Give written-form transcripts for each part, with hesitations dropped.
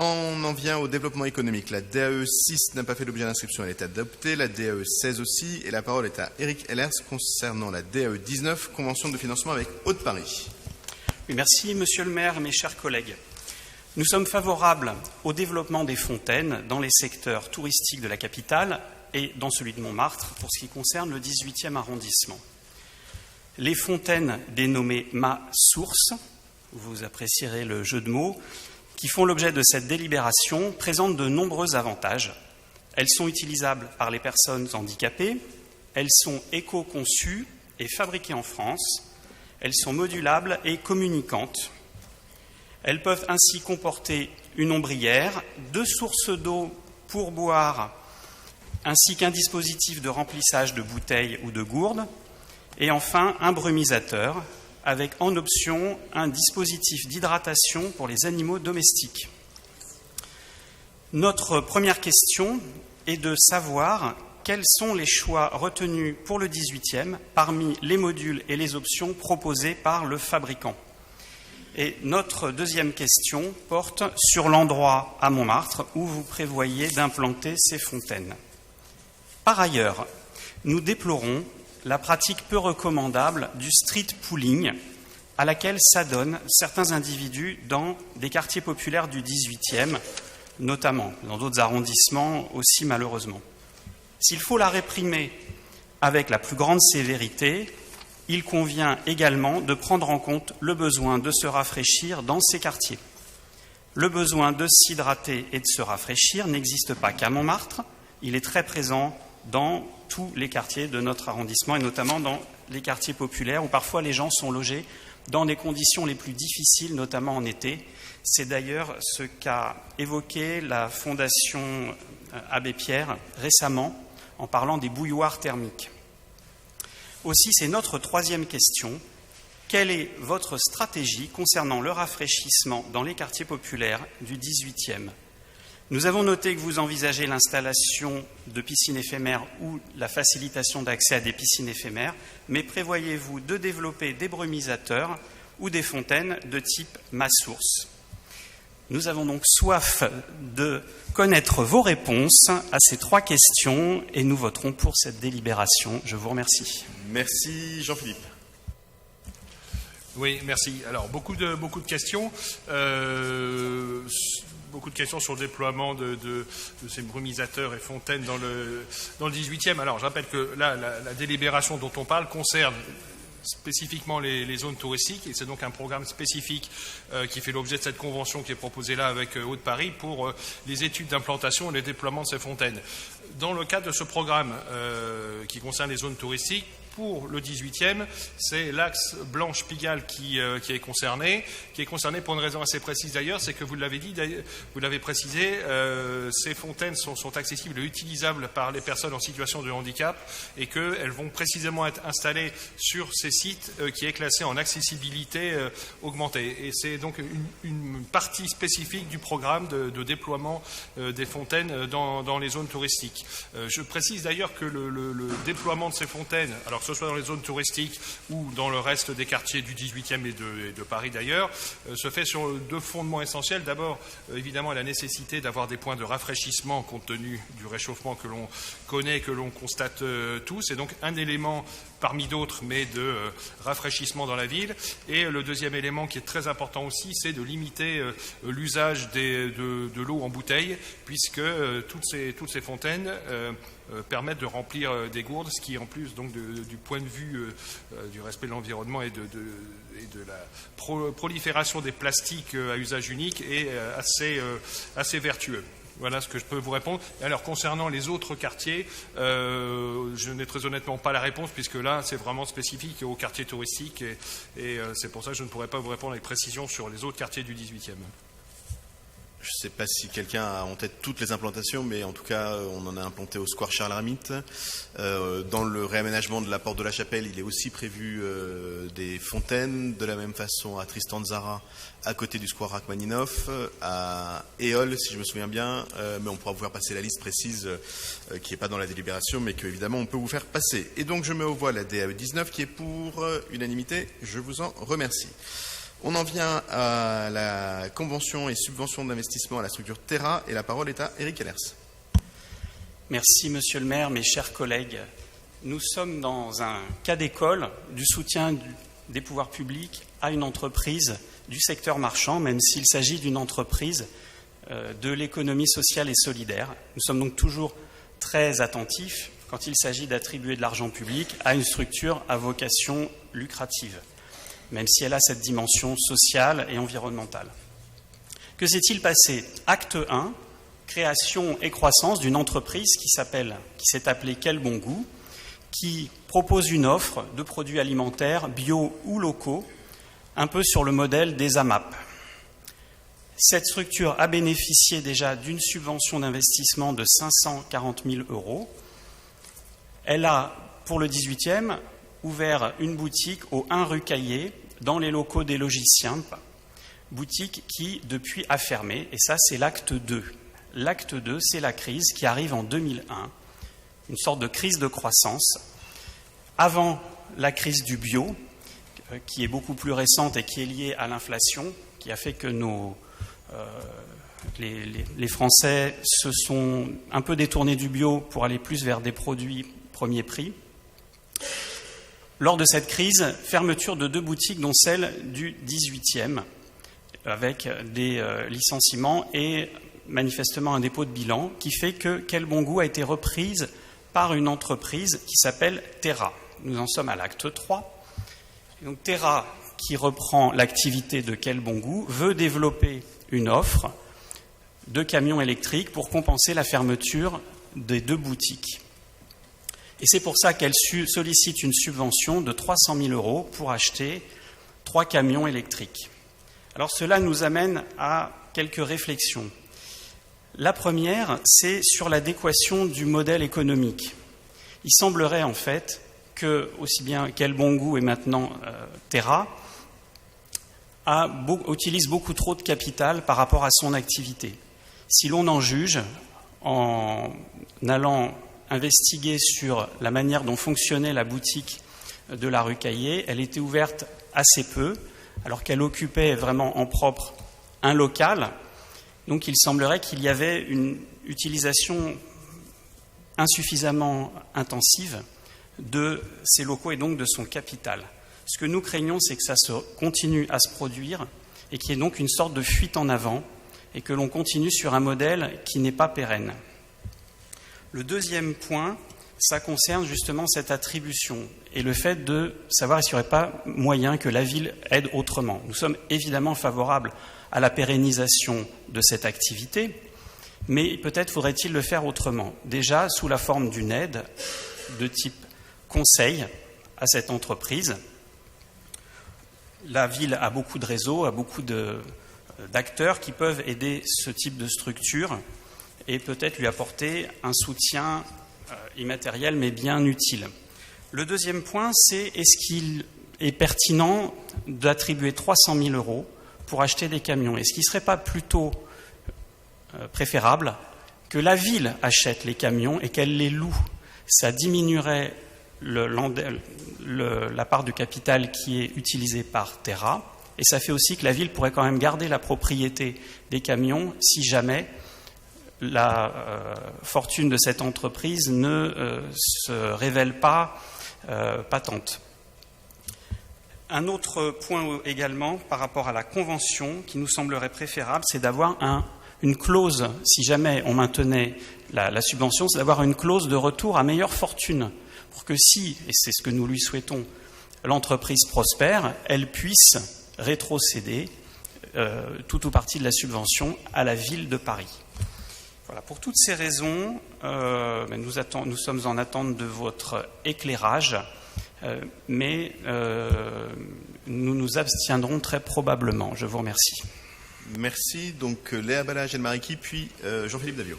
On en vient au développement économique. La DAE 6 n'a pas fait l'objet d'inscription, elle est adoptée. La DAE 16 aussi. Et la parole est à Éric Ellers concernant la DAE 19, convention de financement avec Haute-Paris. Oui, merci, Monsieur le maire, mes chers collègues. Nous sommes favorables au développement des fontaines dans les secteurs touristiques de la capitale et dans celui de Montmartre pour ce qui concerne le 18e arrondissement. Les fontaines dénommées Ma Source, vous apprécierez le jeu de mots, qui font l'objet de cette délibération, présentent de nombreux avantages. Elles sont utilisables par les personnes handicapées, elles sont éco-conçues et fabriquées en France, elles sont modulables et communicantes. Elles peuvent ainsi comporter une ombrière, 2 sources d'eau pour boire, ainsi qu'un dispositif de remplissage de bouteilles ou de gourdes, et enfin un brumisateur, avec en option un dispositif d'hydratation pour les animaux domestiques. Notre première question est de savoir quels sont les choix retenus pour le 18e parmi les modules et les options proposées par le fabricant. Et notre deuxième question porte sur l'endroit à Montmartre où vous prévoyez d'implanter ces fontaines. Par ailleurs, nous déplorons la pratique peu recommandable du street pooling à laquelle s'adonnent certains individus dans des quartiers populaires du 18e, notamment dans d'autres arrondissements aussi malheureusement. S'il faut la réprimer avec la plus grande sévérité, il convient également de prendre en compte le besoin de se rafraîchir dans ces quartiers. Le besoin de s'hydrater et de se rafraîchir n'existe pas qu'à Montmartre, il est très présent dans tous les quartiers de notre arrondissement et notamment dans les quartiers populaires où parfois les gens sont logés dans des conditions les plus difficiles, notamment en été. C'est d'ailleurs ce qu'a évoqué la Fondation Abbé Pierre récemment en parlant des bouilloires thermiques. Aussi, c'est notre troisième question. Quelle est votre stratégie concernant le rafraîchissement dans les quartiers populaires du 18e ? Nous avons noté que vous envisagez l'installation de piscines éphémères ou la facilitation d'accès à des piscines éphémères, mais prévoyez-vous de développer des brumisateurs ou des fontaines de type Ma Source ? Nous avons donc soif de connaître vos réponses à ces 3 questions et nous voterons pour cette délibération. Je vous remercie. Merci Jean-Philippe. Oui, merci. Alors, beaucoup de questions. Beaucoup de questions sur le déploiement de ces brumisateurs et fontaines dans le 18e. Alors, je rappelle que là, la délibération dont on parle concerne spécifiquement les zones touristiques et c'est donc un programme spécifique qui fait l'objet de cette convention qui est proposée là avec Haute-Paris pour les études d'implantation et le déploiement de ces fontaines. Dans le cadre de ce programme qui concerne les zones touristiques, pour le 18e, c'est l'axe Blanche-Pigalle qui est concerné pour une raison assez précise d'ailleurs, c'est que vous l'avez dit, vous l'avez précisé, ces fontaines sont accessibles et utilisables par les personnes en situation de handicap et qu'elles vont précisément être installées sur ces sites qui est classé en accessibilité augmentée. Et c'est donc une partie spécifique du programme de déploiement des fontaines dans les zones touristiques. Je précise d'ailleurs que le déploiement de ces fontaines, alors que ce soit dans les zones touristiques ou dans le reste des quartiers du 18e et de Paris d'ailleurs, se fait sur 2 fondements essentiels. D'abord, évidemment, la nécessité d'avoir des points de rafraîchissement compte tenu du réchauffement que l'on connaît, que l'on constate tous. Et donc, un élément parmi d'autres, mais de rafraîchissement dans la ville. Et le deuxième élément qui est très important aussi, c'est de limiter l'usage de l'eau en bouteille, puisque toutes ces fontaines permettent de remplir des gourdes, ce qui en plus donc du point de vue du respect de l'environnement et de la prolifération des plastiques à usage unique est assez vertueux. Voilà ce que je peux vous répondre. Et alors, concernant les autres quartiers, je n'ai très honnêtement pas la réponse, puisque là, c'est vraiment spécifique aux quartiers touristiques, et c'est pour ça que je ne pourrais pas vous répondre avec précision sur les autres quartiers du 18e. Je ne sais pas si quelqu'un a en tête toutes les implantations, mais en tout cas, on en a implanté au Square Charles-Hermite. Dans le réaménagement de la Porte de la Chapelle, il est aussi prévu des fontaines, de la même façon à Tristan Tzara, à côté du Square Rachmaninoff, à Éole, si je me souviens bien, mais on pourra vous faire passer la liste précise qui n'est pas dans la délibération, mais qu'évidemment on peut vous faire passer. Et donc je mets aux voix la DAE 19 qui est pour unanimité. Je vous en remercie. On en vient à la convention et subvention d'investissement à la structure Terra, et la parole est à Éric Ellers. Merci Monsieur le maire, mes chers collègues. Nous sommes dans un cas d'école du soutien des pouvoirs publics à une entreprise du secteur marchand, même s'il s'agit d'une entreprise de l'économie sociale et solidaire. Nous sommes donc toujours très attentifs quand il s'agit d'attribuer de l'argent public à une structure à vocation lucrative, même si elle a cette dimension sociale et environnementale. Que s'est-il passé? Acte 1, création et croissance d'une entreprise qui s'est appelée Quel Bon Goût, qui propose une offre de produits alimentaires bio ou locaux, un peu sur le modèle des AMAP. Cette structure a bénéficié déjà d'une subvention d'investissement de 540 000 €. Elle a, pour le 18e, ouvert une boutique au 1 rue Caillé, dans les locaux des logiciens, boutique qui, depuis, a fermé, et ça, c'est l'acte 2. L'acte 2, c'est la crise qui arrive en 2001, une sorte de crise de croissance. Avant la crise du bio, qui est beaucoup plus récente et qui est liée à l'inflation, qui a fait que les Français se sont un peu détournés du bio pour aller plus vers des produits premier prix. Lors de cette crise, fermeture de 2 boutiques, dont celle du 18e, avec des licenciements et manifestement un dépôt de bilan, qui fait que Quel Bon Goût a été reprise par une entreprise qui s'appelle Terra. Nous en sommes à l'acte 3. Donc Terra, qui reprend l'activité de Quel Bon Goût, veut développer une offre de camions électriques pour compenser la fermeture des 2 boutiques. Et c'est pour ça qu'elle sollicite une subvention de 300 000 € pour acheter 3 camions électriques. Alors cela nous amène à quelques réflexions. La première, c'est sur l'adéquation du modèle économique. Il semblerait en fait que, aussi bien Quel Bon Goût et maintenant Terra, utilise beaucoup trop de capital par rapport à son activité. Si l'on en juge en allant investiguer sur la manière dont fonctionnait la boutique de la rue Caillé, elle était ouverte assez peu, alors qu'elle occupait vraiment en propre un local. Donc il semblerait qu'il y avait une utilisation insuffisamment intensive de ces locaux et donc de son capital. Ce que nous craignons, c'est que ça se continue à se produire et qu'il y ait donc une sorte de fuite en avant et que l'on continue sur un modèle qui n'est pas pérenne. Le deuxième point, ça concerne justement cette attribution et le fait de savoir s'il n'y aurait pas moyen que la ville aide autrement. Nous sommes évidemment favorables à la pérennisation de cette activité, mais peut-être faudrait-il le faire autrement. Déjà sous la forme d'une aide de type conseil à cette entreprise. La ville a beaucoup de réseaux, a beaucoup d'acteurs qui peuvent aider ce type de structure et peut-être lui apporter un soutien immatériel mais bien utile. Le deuxième point, c'est est-ce qu'il est pertinent d'attribuer 300 000 € pour acheter des camions? Est-ce qu'il ne serait pas plutôt préférable que la ville achète les camions et qu'elle les loue? Ça diminuerait la part du capital qui est utilisée par Terra et ça fait aussi que la ville pourrait quand même garder la propriété des camions si jamais la fortune de cette entreprise ne se révèle pas patente. Un autre point également par rapport à la convention qui nous semblerait préférable, c'est d'avoir une clause, si jamais on maintenait la subvention, c'est d'avoir une clause de retour à meilleure fortune pour que si, et c'est ce que nous lui souhaitons, l'entreprise prospère, elle puisse rétrocéder tout ou partie de la subvention à la ville de Paris. Voilà, pour toutes ces raisons, nous sommes en attente de votre éclairage, mais nous nous abstiendrons très probablement. Je vous remercie. Merci. Donc Léa Balage, Anne Mariki, puis Jean-Philippe Davio.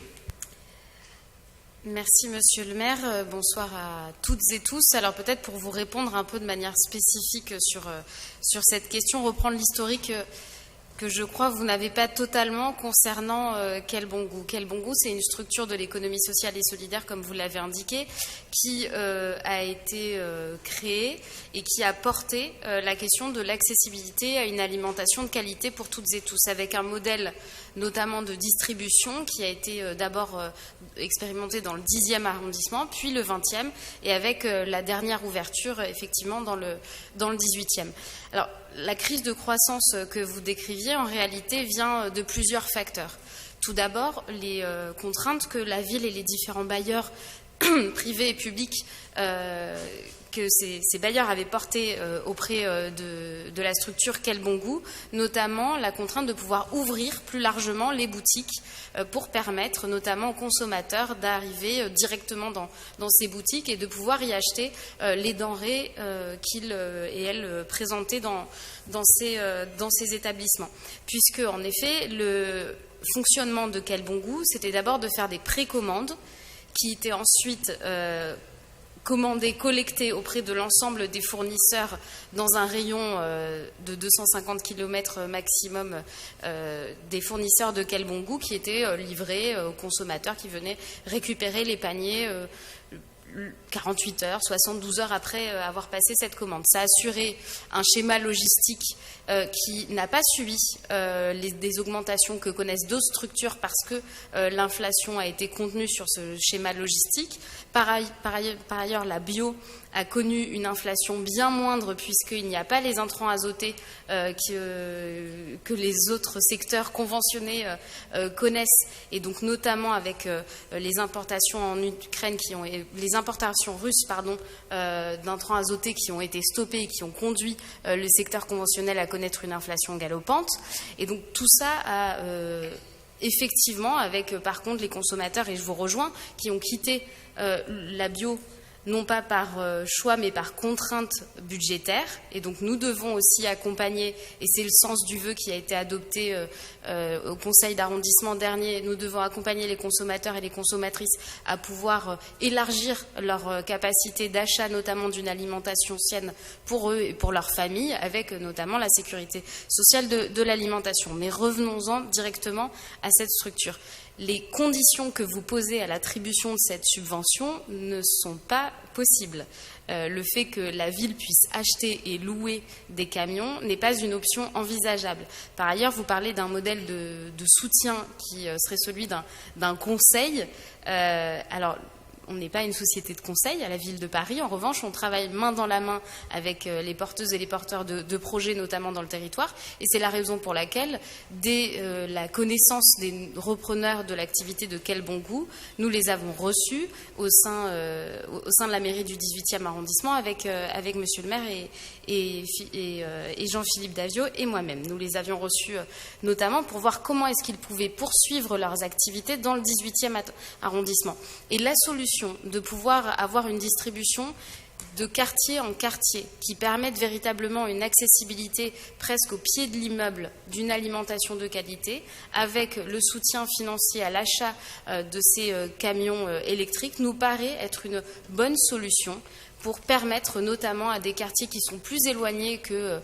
Merci Monsieur le maire, bonsoir à toutes et tous. Alors peut-être pour vous répondre un peu de manière spécifique sur cette question, reprendre l'historique que je crois vous n'avez pas totalement concernant Quel Bon Goût. Quel Bon Goût, c'est une structure de l'économie sociale et solidaire, comme vous l'avez indiqué, qui a été créée et qui a porté la question de l'accessibilité à une alimentation de qualité pour toutes et tous, avec un modèle notamment de distribution qui a été d'abord expérimenté dans le 10e arrondissement, puis le 20e, et avec la dernière ouverture effectivement dans le 18e. Alors, la crise de croissance que vous décriviez, en réalité, vient de plusieurs facteurs. Tout d'abord, les contraintes que la ville et les différents bailleurs privés et publics que ces bailleurs avaient portées auprès de la structure Quel Bon Goût, notamment la contrainte de pouvoir ouvrir plus largement les boutiques pour permettre notamment aux consommateurs d'arriver directement dans ces boutiques et de pouvoir y acheter les denrées qu'ils et elles présentaient dans ces établissements. Puisque, en effet, le fonctionnement de Quel Bon Goût, c'était d'abord de faire des précommandes qui étaient ensuite commandées, collectées auprès de l'ensemble des fournisseurs dans un rayon de 250 km maximum des fournisseurs de Quel Bon Goût, qui étaient livrés aux consommateurs qui venaient récupérer les paniers 48 heures, 72 heures après avoir passé cette commande. Ça a assuré un schéma logistique qui n'a pas subi des augmentations que connaissent d'autres structures parce que l'inflation a été contenue sur ce schéma logistique. Par ailleurs, la bio a connu une inflation bien moindre puisqu'il n'y a pas les intrants azotés que les autres secteurs conventionnés connaissent, et donc notamment avec les importations en Ukraine les importations russes d'intrants azotés qui ont été stoppées et qui ont conduit le secteur conventionnel à connaître une inflation galopante. Et donc tout ça a effectivement, avec par contre les consommateurs, et je vous rejoins, qui ont quitté la bio non pas par choix mais par contrainte budgétaire, et donc nous devons aussi accompagner, et c'est le sens du vœu qui a été adopté au conseil d'arrondissement dernier, nous devons accompagner les consommateurs et les consommatrices à pouvoir élargir leur capacité d'achat, notamment d'une alimentation saine pour eux et pour leurs familles, avec notamment la sécurité sociale de l'alimentation. Mais revenons-en directement à cette structure. Les conditions que vous posez à l'attribution de cette subvention ne sont pas possibles. Le fait que la ville puisse acheter et louer des camions n'est pas une option envisageable. Par ailleurs, vous parlez d'un modèle de soutien qui serait celui d'un conseil. Alors, on n'est pas une société de conseil à la ville de Paris. En revanche, on travaille main dans la main avec les porteuses et les porteurs de projets, notamment dans le territoire. Et c'est la raison pour laquelle, dès la connaissance des repreneurs de l'activité de Quel Bon Goût, nous les avons reçus au sein de la mairie du 18e arrondissement avec Monsieur le maire et Jean-Philippe Davio et moi-même. Nous les avions reçus notamment pour voir comment est-ce qu'ils pouvaient poursuivre leurs activités dans le 18e arrondissement. Et la solution de pouvoir avoir une distribution de quartier en quartier qui permette véritablement une accessibilité presque au pied de l'immeuble d'une alimentation de qualité, avec le soutien financier à l'achat de ces camions électriques, nous paraît être une bonne solution pour permettre notamment à des quartiers qui sont plus éloignés que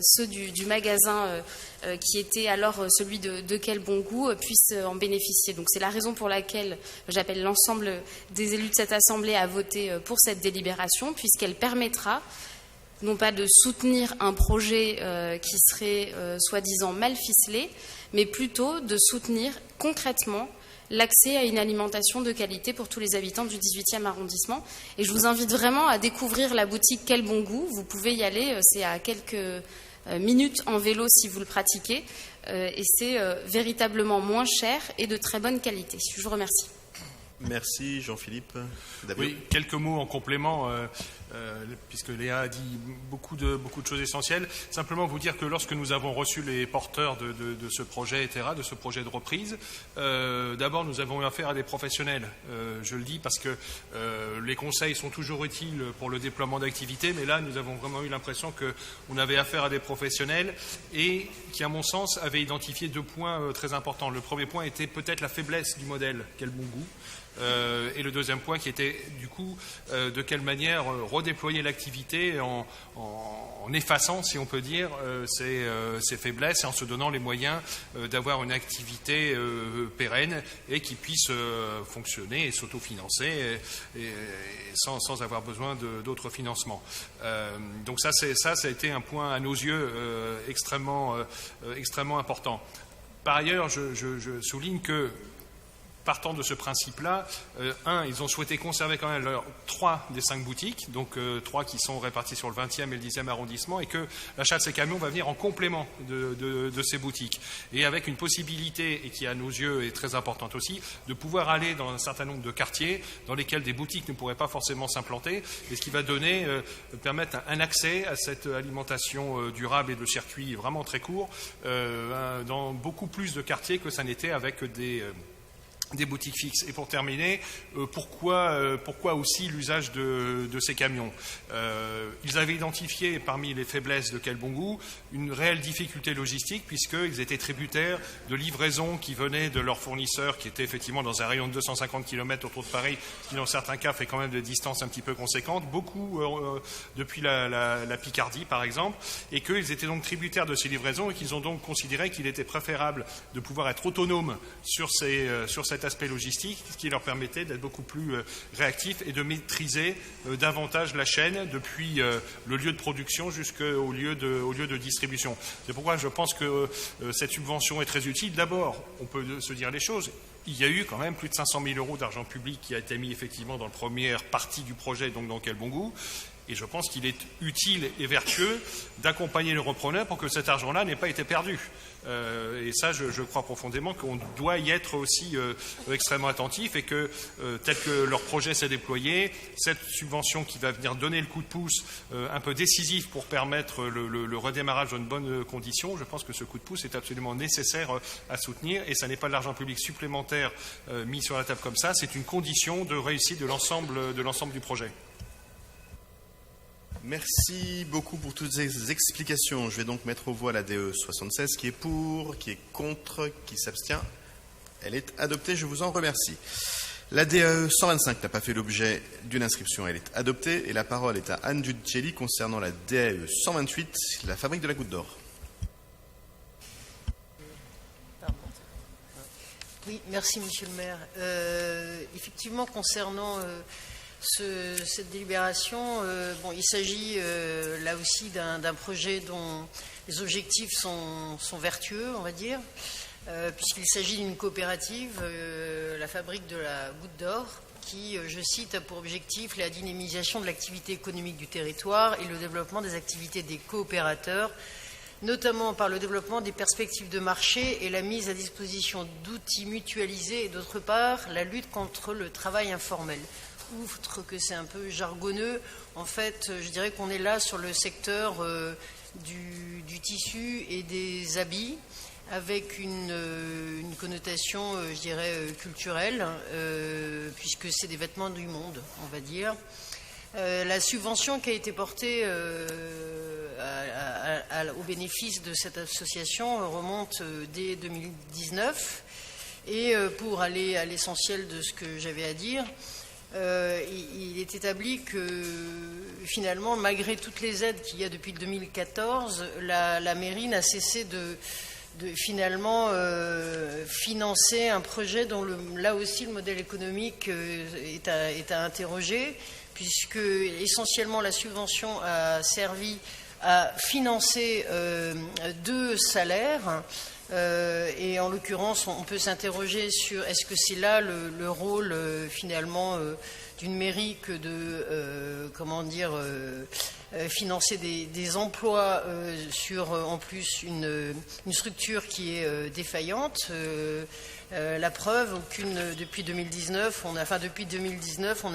ceux du magasin qui était alors celui de Quel Bon Goût puissent en bénéficier. Donc c'est la raison pour laquelle j'appelle l'ensemble des élus de cette Assemblée à voter pour cette délibération, puisqu'elle permettra non pas de soutenir un projet qui serait soi-disant mal ficelé, mais plutôt de soutenir concrètement l'accès à une alimentation de qualité pour tous les habitants du 18e arrondissement. Et je vous invite vraiment à découvrir la boutique Quel Bon Goût. Vous pouvez y aller, c'est à quelques minutes en vélo si vous le pratiquez. Et c'est véritablement moins cher et de très bonne qualité. Je vous remercie. Merci Jean-Philippe. Oui, quelques mots en complément, puisque Léa a dit beaucoup de choses essentielles. Simplement vous dire que lorsque nous avons reçu les porteurs de ce projet, etc., de ce projet de reprise, d'abord nous avons eu affaire à des professionnels. Je le dis parce que les conseils sont toujours utiles pour le déploiement d'activités, mais là nous avons vraiment eu l'impression qu'on avait affaire à des professionnels et qui, à mon sens, avaient identifié deux points très importants. Le premier point était peut-être la faiblesse du modèle Quel Bon Goût. Et le deuxième point qui était du coup de quelle manière redémarrer redéployer l'activité en effaçant, si on peut dire, ses faiblesses et en se donnant les moyens d'avoir une activité pérenne et qui puisse fonctionner et s'autofinancer sans avoir besoin d'autres financements. Donc ça a été un point à nos yeux extrêmement important. Par ailleurs, je souligne que, partant de ce principe-là, ils ont souhaité conserver quand même leurs 3 des 5 boutiques, donc 3 qui sont réparties sur le 20e et le 10e arrondissement, et que l'achat de ces camions va venir en complément de ces boutiques. Et avec une possibilité, et qui à nos yeux est très importante aussi, de pouvoir aller dans un certain nombre de quartiers dans lesquels des boutiques ne pourraient pas forcément s'implanter, et ce qui va permettre un accès à cette alimentation durable et de circuits vraiment très courts dans beaucoup plus de quartiers que ça n'était avec des boutiques fixes. Et pour terminer, pourquoi aussi l'usage de ces camions ? Ils avaient identifié parmi les faiblesses de Quel Bon Goût une réelle difficulté logistique, puisqu'ils étaient tributaires de livraisons qui venaient de leurs fournisseurs, qui étaient effectivement dans un rayon de 250 km autour de Paris, qui dans certains cas fait quand même des distances un petit peu conséquentes, beaucoup depuis la Picardie par exemple, et qu'ils étaient donc tributaires de ces livraisons et qu'ils ont donc considéré qu'il était préférable de pouvoir être autonome sur cet aspect logistique, ce qui leur permettait d'être beaucoup plus réactifs et de maîtriser davantage la chaîne depuis le lieu de production jusqu'au lieu de distribution. C'est pourquoi je pense que cette subvention est très utile. D'abord, on peut se dire les choses. Il y a eu quand même plus de 500 000 € d'argent public qui a été mis effectivement dans la première partie du projet, donc dans Quel Bon Goût. Et je pense qu'il est utile et vertueux d'accompagner le repreneur pour que cet argent-là n'ait pas été perdu. Et ça, je crois profondément qu'on doit y être aussi extrêmement attentif et que, tel que leur projet s'est déployé, cette subvention qui va venir donner le coup de pouce un peu décisif pour permettre le redémarrage dans de bonnes conditions, je pense que ce coup de pouce est absolument nécessaire à soutenir et ça n'est pas de l'argent public supplémentaire mis sur la table comme ça, c'est une condition de réussite de l'ensemble du projet. Merci beaucoup pour toutes ces explications. Je vais donc mettre aux voix la DE 76 qui est pour, qui est contre, qui s'abstient. Elle est adoptée, je vous en remercie. La DE 125 n'a pas fait l'objet d'une inscription, elle est adoptée. Et la parole est à Anne Giudicelli concernant la DE 128, la fabrique de la Goutte d'Or. Oui, merci Monsieur le maire. Effectivement, concernant cette délibération, il s'agit là aussi d'un projet dont les objectifs sont vertueux, on va dire, puisqu'il s'agit d'une coopérative, la fabrique de la Goutte d'Or, qui, je cite, a pour objectif la dynamisation de l'activité économique du territoire et le développement des activités des coopérateurs, notamment par le développement des perspectives de marché et la mise à disposition d'outils mutualisés et d'autre part la lutte contre le travail informel. Outre que c'est un peu jargonneux, en fait, je dirais qu'on est là sur le secteur du tissu et des habits, avec une connotation, je dirais, culturelle, puisque c'est des vêtements du monde, on va dire. La subvention qui a été portée au bénéfice de cette association remonte dès 2019. Et pour aller à l'essentiel de ce que j'avais à dire, il est établi que finalement, malgré toutes les aides qu'il y a depuis 2014, la mairie n'a cessé de finalement financer un projet dont là aussi le modèle économique est à interroger, puisque essentiellement la subvention a servi à financer 2 salaires. Et en l'occurrence, on peut s'interroger sur est-ce que c'est là le rôle finalement d'une mairie que de financer des emplois sur en plus une structure qui est défaillante. La preuve, depuis 2019, on a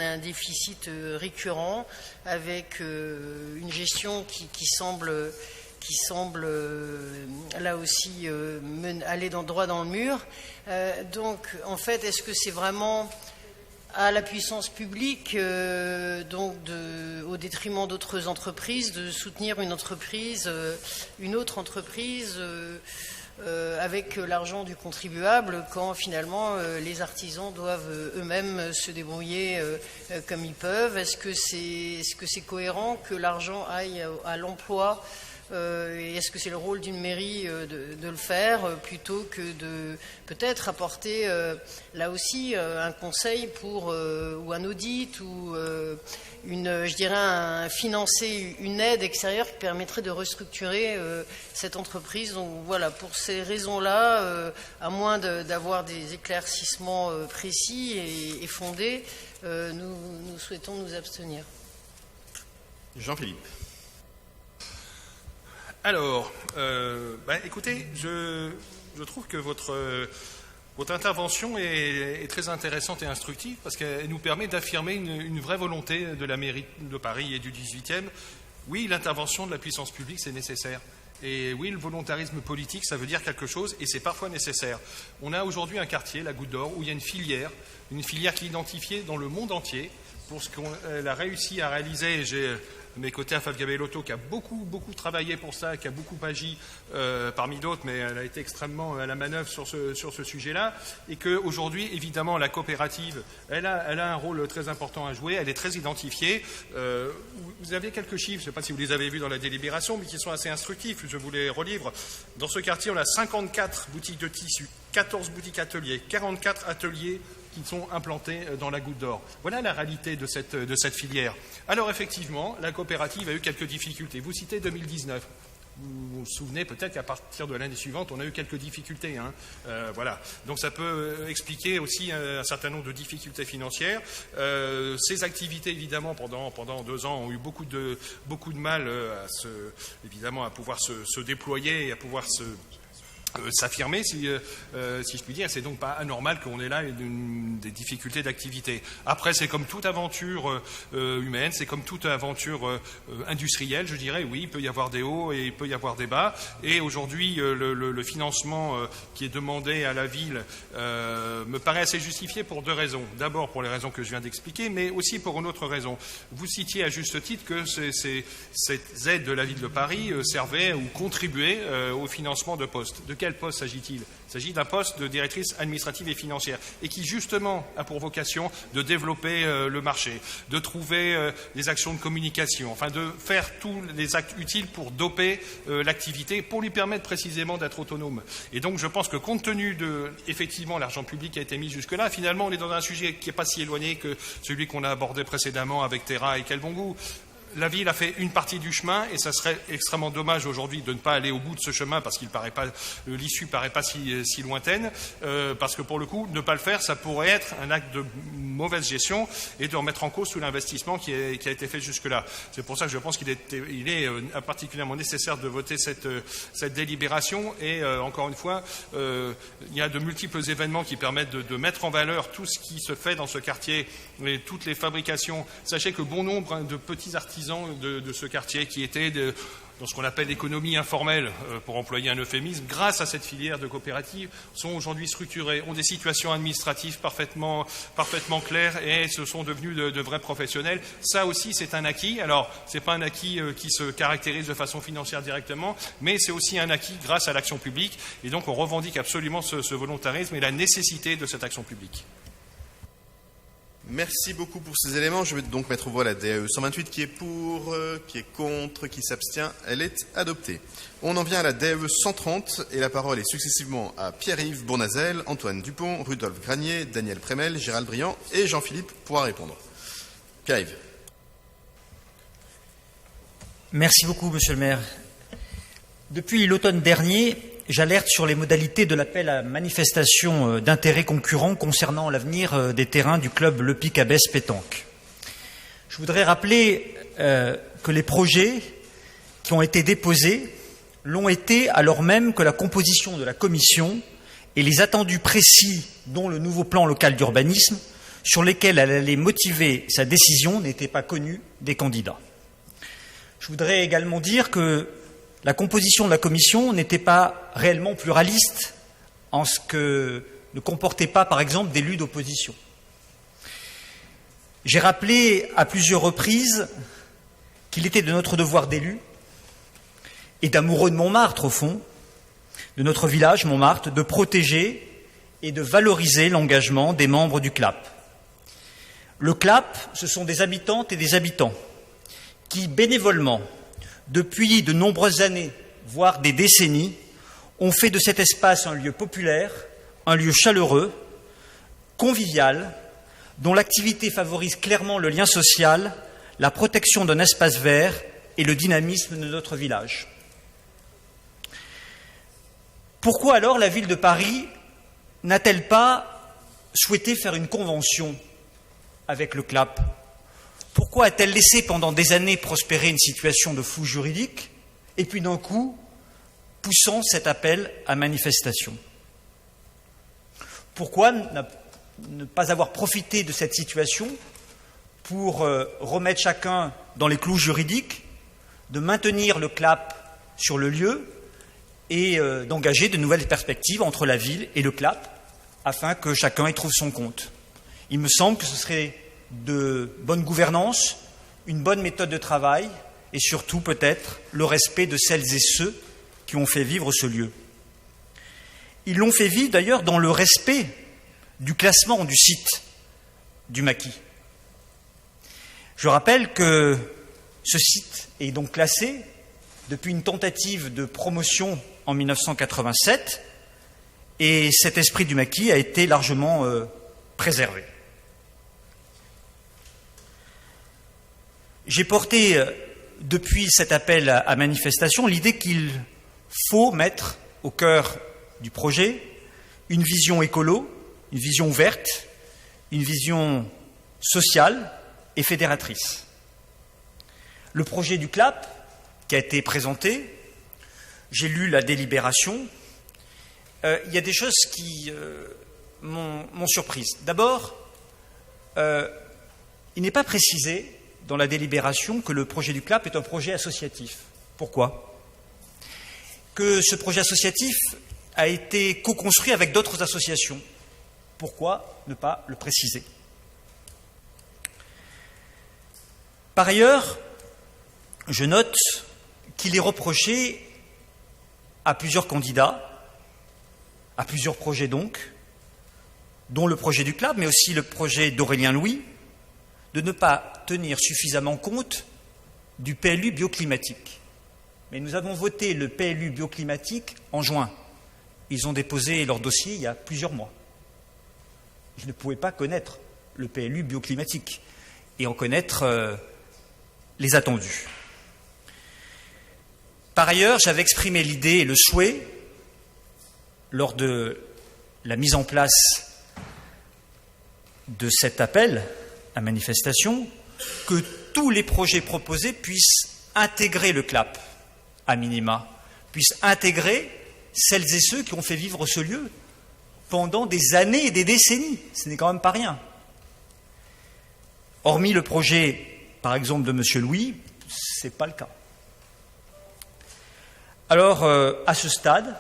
un déficit récurrent avec une gestion qui semble là aussi aller droit dans le mur. Donc, en fait, est-ce que c'est vraiment à la puissance publique, au détriment d'autres entreprises, de soutenir une autre entreprise avec l'argent du contribuable quand finalement les artisans doivent eux-mêmes se débrouiller comme ils peuvent. Est-ce que c'est cohérent que l'argent aille à l'emploi et est-ce que c'est le rôle d'une mairie de le faire plutôt que de peut-être apporter là aussi un conseil ou un audit ou financer une aide extérieure qui permettrait de restructurer cette entreprise. Donc voilà, pour ces raisons-là, à moins d'avoir des éclaircissements précis et fondés, nous souhaitons nous abstenir. Jean-Philippe. Alors, écoutez, je trouve que votre intervention est très intéressante et instructive parce qu'elle nous permet d'affirmer une vraie volonté de la mairie de Paris et du 18e. Oui, l'intervention de la puissance publique, c'est nécessaire. Et oui, le volontarisme politique, ça veut dire quelque chose et c'est parfois nécessaire. On a aujourd'hui un quartier, la Goutte d'Or, où il y a une filière qui est identifiée dans le monde entier pour ce qu'elle a réussi à réaliser. J'ai de mes côtés à Fabien Bellotto qui a beaucoup travaillé pour ça, qui a beaucoup agi parmi d'autres, mais elle a été extrêmement à la manœuvre sur ce sujet-là, et qu'aujourd'hui, évidemment, la coopérative, elle a un rôle très important à jouer, elle est très identifiée. Vous avez quelques chiffres, je ne sais pas si vous les avez vus dans la délibération, mais qui sont assez instructifs, je vous les relivre. Dans ce quartier, on a 54 boutiques de tissus, 14 boutiques ateliers, 44 ateliers qui sont implantés dans la Goutte d'Or. Voilà la réalité de cette filière. Alors effectivement, la coopérative a eu quelques difficultés. Vous citez 2019. Vous vous souvenez peut-être qu'à partir de l'année suivante, on a eu quelques difficultés. Voilà. Donc ça peut expliquer aussi un certain nombre de difficultés financières. Ces activités, évidemment, pendant 2 ans, ont eu beaucoup de mal évidemment, à pouvoir se déployer et à pouvoir s'affirmer, si je puis dire. C'est donc pas anormal qu'on ait là des difficultés d'activité. Après, c'est comme toute aventure humaine, c'est comme toute aventure industrielle, je dirais. Oui, il peut y avoir des hauts et il peut y avoir des bas. Et aujourd'hui, le financement qui est demandé à la ville me paraît assez justifié pour 2 raisons. D'abord pour les raisons que je viens d'expliquer, mais aussi pour une autre raison. Vous citiez à juste titre que cette aide de la ville de Paris servait ou contribuait au financement de postes. De quel poste s'agit-il ? Il s'agit d'un poste de directrice administrative et financière et qui justement a pour vocation de développer le marché, de trouver des actions de communication, enfin de faire tous les actes utiles pour doper l'activité, pour lui permettre précisément d'être autonome. Et donc je pense que compte tenu de, effectivement, l'argent public qui a été mis jusque-là, finalement on est dans un sujet qui n'est pas si éloigné que celui qu'on a abordé précédemment avec Terra et Quel bon goût. La ville a fait une partie du chemin et ça serait extrêmement dommage aujourd'hui de ne pas aller au bout de ce chemin parce l'issue paraît pas si lointaine, parce que pour le coup, ne pas le faire, ça pourrait être un acte de mauvaise gestion et de remettre en cause tout l'investissement qui a été fait jusque-là. C'est pour ça que je pense qu'il est particulièrement nécessaire de voter cette délibération et encore une fois, il y a de multiples événements qui permettent de mettre en valeur tout ce qui se fait dans ce quartier et toutes les fabrications. Sachez que bon nombre de petits artisans de ce quartier qui étaient dans ce qu'on appelle l'économie informelle, pour employer un euphémisme, grâce à cette filière de coopérative, sont aujourd'hui structurés, ont des situations administratives parfaitement claires et se sont devenus de vrais professionnels. Ça aussi, c'est un acquis. Alors, ce n'est pas un acquis qui se caractérise de façon financière directement, mais c'est aussi un acquis grâce à l'action publique. Et donc, on revendique absolument ce volontarisme et la nécessité de cette action publique. Merci beaucoup pour ces éléments. Je vais donc mettre aux voix la DAE 128 qui est pour, qui est contre, qui s'abstient. Elle est adoptée. On en vient à la DAE 130 et la parole est successivement à Pierre-Yves Bournazel, Antoine Dupont, Rudolphe Granier, Daniel Prémel, Gérald Briand et Jean-Philippe pourra répondre. Pierre-Yves. Merci beaucoup, monsieur le maire. Depuis l'automne dernier, j'alerte sur les modalités de l'appel à manifestation d'intérêt concurrent concernant l'avenir des terrains du club Le Pic à Besse Pétanque. Je voudrais rappeler que les projets qui ont été déposés l'ont été alors même que la composition de la commission et les attendus précis, dont le nouveau plan local d'urbanisme, sur lesquels elle allait motiver sa décision, n'étaient pas connus des candidats. Je voudrais également dire que la composition de la commission n'était pas réellement pluraliste en ce que ne comportait pas, par exemple, d'élus d'opposition. J'ai rappelé à plusieurs reprises qu'il était de notre devoir d'élus et d'amoureux de Montmartre, au fond, de notre village, Montmartre, de protéger et de valoriser l'engagement des membres du CLAP. Le CLAP, ce sont des habitantes et des habitants qui, bénévolement, depuis de nombreuses années, voire des décennies, ont fait de cet espace un lieu populaire, un lieu chaleureux, convivial, dont l'activité favorise clairement le lien social, la protection d'un espace vert et le dynamisme de notre village. Pourquoi alors la ville de Paris n'a-t-elle pas souhaité faire une convention avec le CLAP? Pourquoi a-t-elle laissé pendant des années prospérer une situation de flou juridique et puis d'un coup poussant cet appel à manifestation? Pourquoi ne pas avoir profité de cette situation pour remettre chacun dans les clous juridiques, de maintenir le CLAP sur le lieu et d'engager de nouvelles perspectives entre la ville et le CLAP afin que chacun y trouve son compte? Il me semble que ce serait de bonne gouvernance, une bonne méthode de travail et surtout peut-être le respect de celles et ceux qui ont fait vivre ce lieu. Ils l'ont fait vivre d'ailleurs dans le respect du classement du site du maquis. Je rappelle que ce site est donc classé depuis une tentative de promotion en 1987 et cet esprit du maquis a été largement préservé. J'ai porté depuis cet appel à manifestation l'idée qu'il faut mettre au cœur du projet une vision écolo, une vision ouverte, une vision sociale et fédératrice. Le projet du CLAP qui a été présenté, j'ai lu la délibération, il y a des choses qui m'ont surprise. D'abord, il n'est pas précisé dans la délibération que le projet du CLAP est un projet associatif. Pourquoi? Que ce projet associatif a été co-construit avec d'autres associations. Pourquoi ne pas le préciser? Par ailleurs, je note qu'il est reproché à plusieurs candidats, à plusieurs projets donc, dont le projet du CLAP, mais aussi le projet d'Aurélien Louis, de ne pas tenir suffisamment compte du PLU bioclimatique. Mais nous avons voté le PLU bioclimatique en juin. Ils ont déposé leur dossier il y a plusieurs mois. Ils ne pouvaient pas connaître le PLU bioclimatique et en connaître les attendus. Par ailleurs, j'avais exprimé l'idée et le souhait, lors de la mise en place de cet appel à manifestation, que tous les projets proposés puissent intégrer le CLAP, à minima, puissent intégrer celles et ceux qui ont fait vivre ce lieu pendant des années et des décennies. Ce n'est quand même pas rien. Hormis le projet, par exemple, de M. Louis, ce n'est pas le cas. Alors, à ce stade,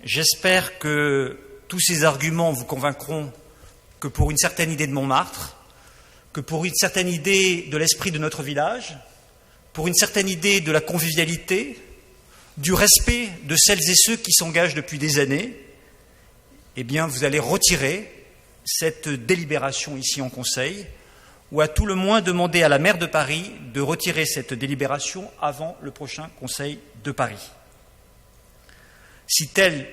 j'espère que tous ces arguments vous convaincront que pour une certaine idée de Montmartre, que pour une certaine idée de l'esprit de notre village, pour une certaine idée de la convivialité, du respect de celles et ceux qui s'engagent depuis des années, eh bien, vous allez retirer cette délibération ici en Conseil, ou à tout le moins demander à la maire de Paris de retirer cette délibération avant le prochain Conseil de Paris. Si tel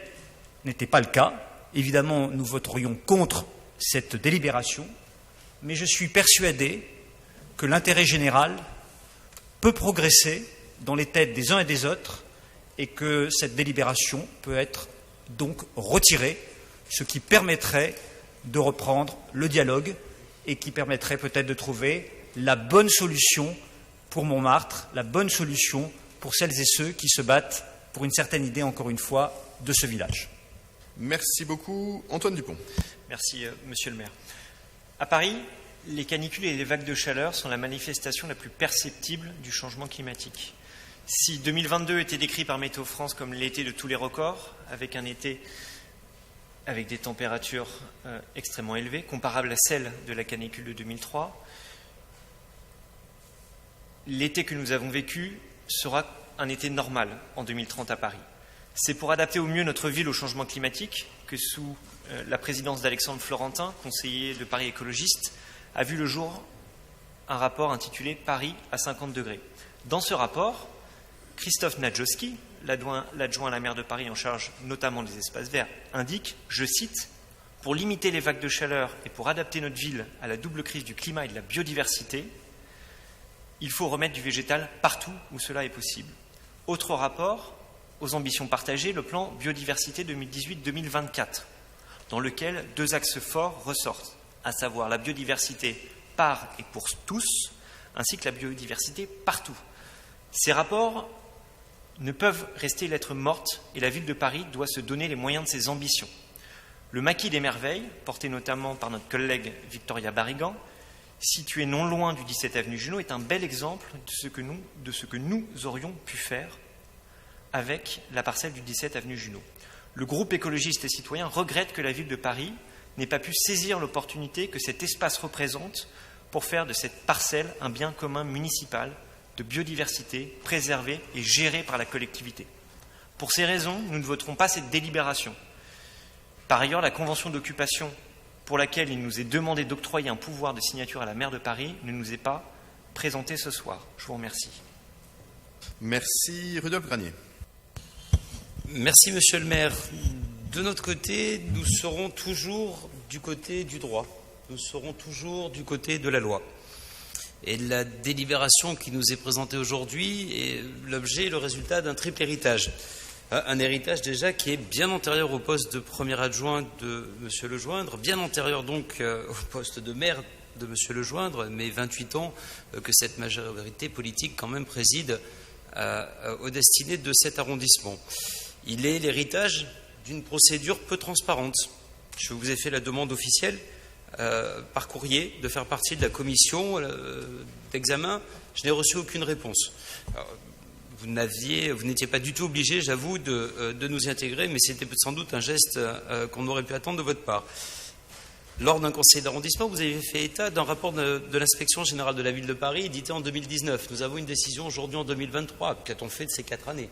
n'était pas le cas, évidemment, nous voterions contre cette délibération, mais je suis persuadé que l'intérêt général peut progresser dans les têtes des uns et des autres et que cette délibération peut être donc retirée, ce qui permettrait de reprendre le dialogue et qui permettrait peut-être de trouver la bonne solution pour Montmartre, la bonne solution pour celles et ceux qui se battent pour une certaine idée, encore une fois, de ce village. Merci beaucoup. Antoine Dupont. Merci, monsieur le maire. À Paris, les canicules et les vagues de chaleur sont la manifestation la plus perceptible du changement climatique. Si 2022 était décrit par Météo France comme l'été de tous les records, avec un été avec des températures extrêmement élevées, comparables à celles de la canicule de 2003, l'été que nous avons vécu sera un été normal en 2030 à Paris. C'est pour adapter au mieux notre ville au changement climatique que sous la présidence d'Alexandre Florentin, conseiller de Paris écologiste, a vu le jour un rapport intitulé « Paris à 50 degrés ». Dans ce rapport, Christophe Nadjowski, l'adjoint à la maire de Paris en charge notamment des espaces verts, indique, je cite, « Pour limiter les vagues de chaleur et pour adapter notre ville à la double crise du climat et de la biodiversité, il faut remettre du végétal partout où cela est possible. » Autre rapport, aux ambitions partagées, le plan biodiversité 2018-2024, dans lequel 2 axes forts ressortent, à savoir la biodiversité par et pour tous, ainsi que la biodiversité partout. Ces rapports ne peuvent rester lettre morte et la ville de Paris doit se donner les moyens de ses ambitions. Le maquis des merveilles, porté notamment par notre collègue Victoria Barrigan, situé non loin du 17 avenue Junot, est un bel exemple de ce que nous aurions pu faire avec la parcelle du 17 avenue Junot. Le groupe écologiste et citoyen regrette que la ville de Paris n'ait pas pu saisir l'opportunité que cet espace représente pour faire de cette parcelle un bien commun municipal de biodiversité préservé et géré par la collectivité. Pour ces raisons, nous ne voterons pas cette délibération. Par ailleurs, la convention d'occupation pour laquelle il nous est demandé d'octroyer un pouvoir de signature à la maire de Paris ne nous est pas présentée ce soir. Je vous remercie. Merci. Rudolf Granier. Merci, monsieur le maire. De notre côté, nous serons toujours du côté du droit. Nous serons toujours du côté de la loi. Et la délibération qui nous est présentée aujourd'hui est l'objet et le résultat d'un triple héritage. Un héritage déjà qui est bien antérieur au poste de premier adjoint de monsieur Lejoindre, bien antérieur donc au poste de maire de monsieur Lejoindre, mais 28 ans que cette majorité politique quand même préside aux destinées de cet arrondissement. Il est l'héritage d'une procédure peu transparente. Je vous ai fait la demande officielle par courrier de faire partie de la commission d'examen. Je n'ai reçu aucune réponse. Alors, vous n'étiez pas du tout obligé, j'avoue, de nous y intégrer, mais c'était sans doute un geste qu'on aurait pu attendre de votre part. Lors d'un conseil d'arrondissement, vous avez fait état d'un rapport de l'inspection générale de la ville de Paris édité en 2019. Nous avons une décision aujourd'hui en 2023. Qu'a-t-on fait de ces 4 années ?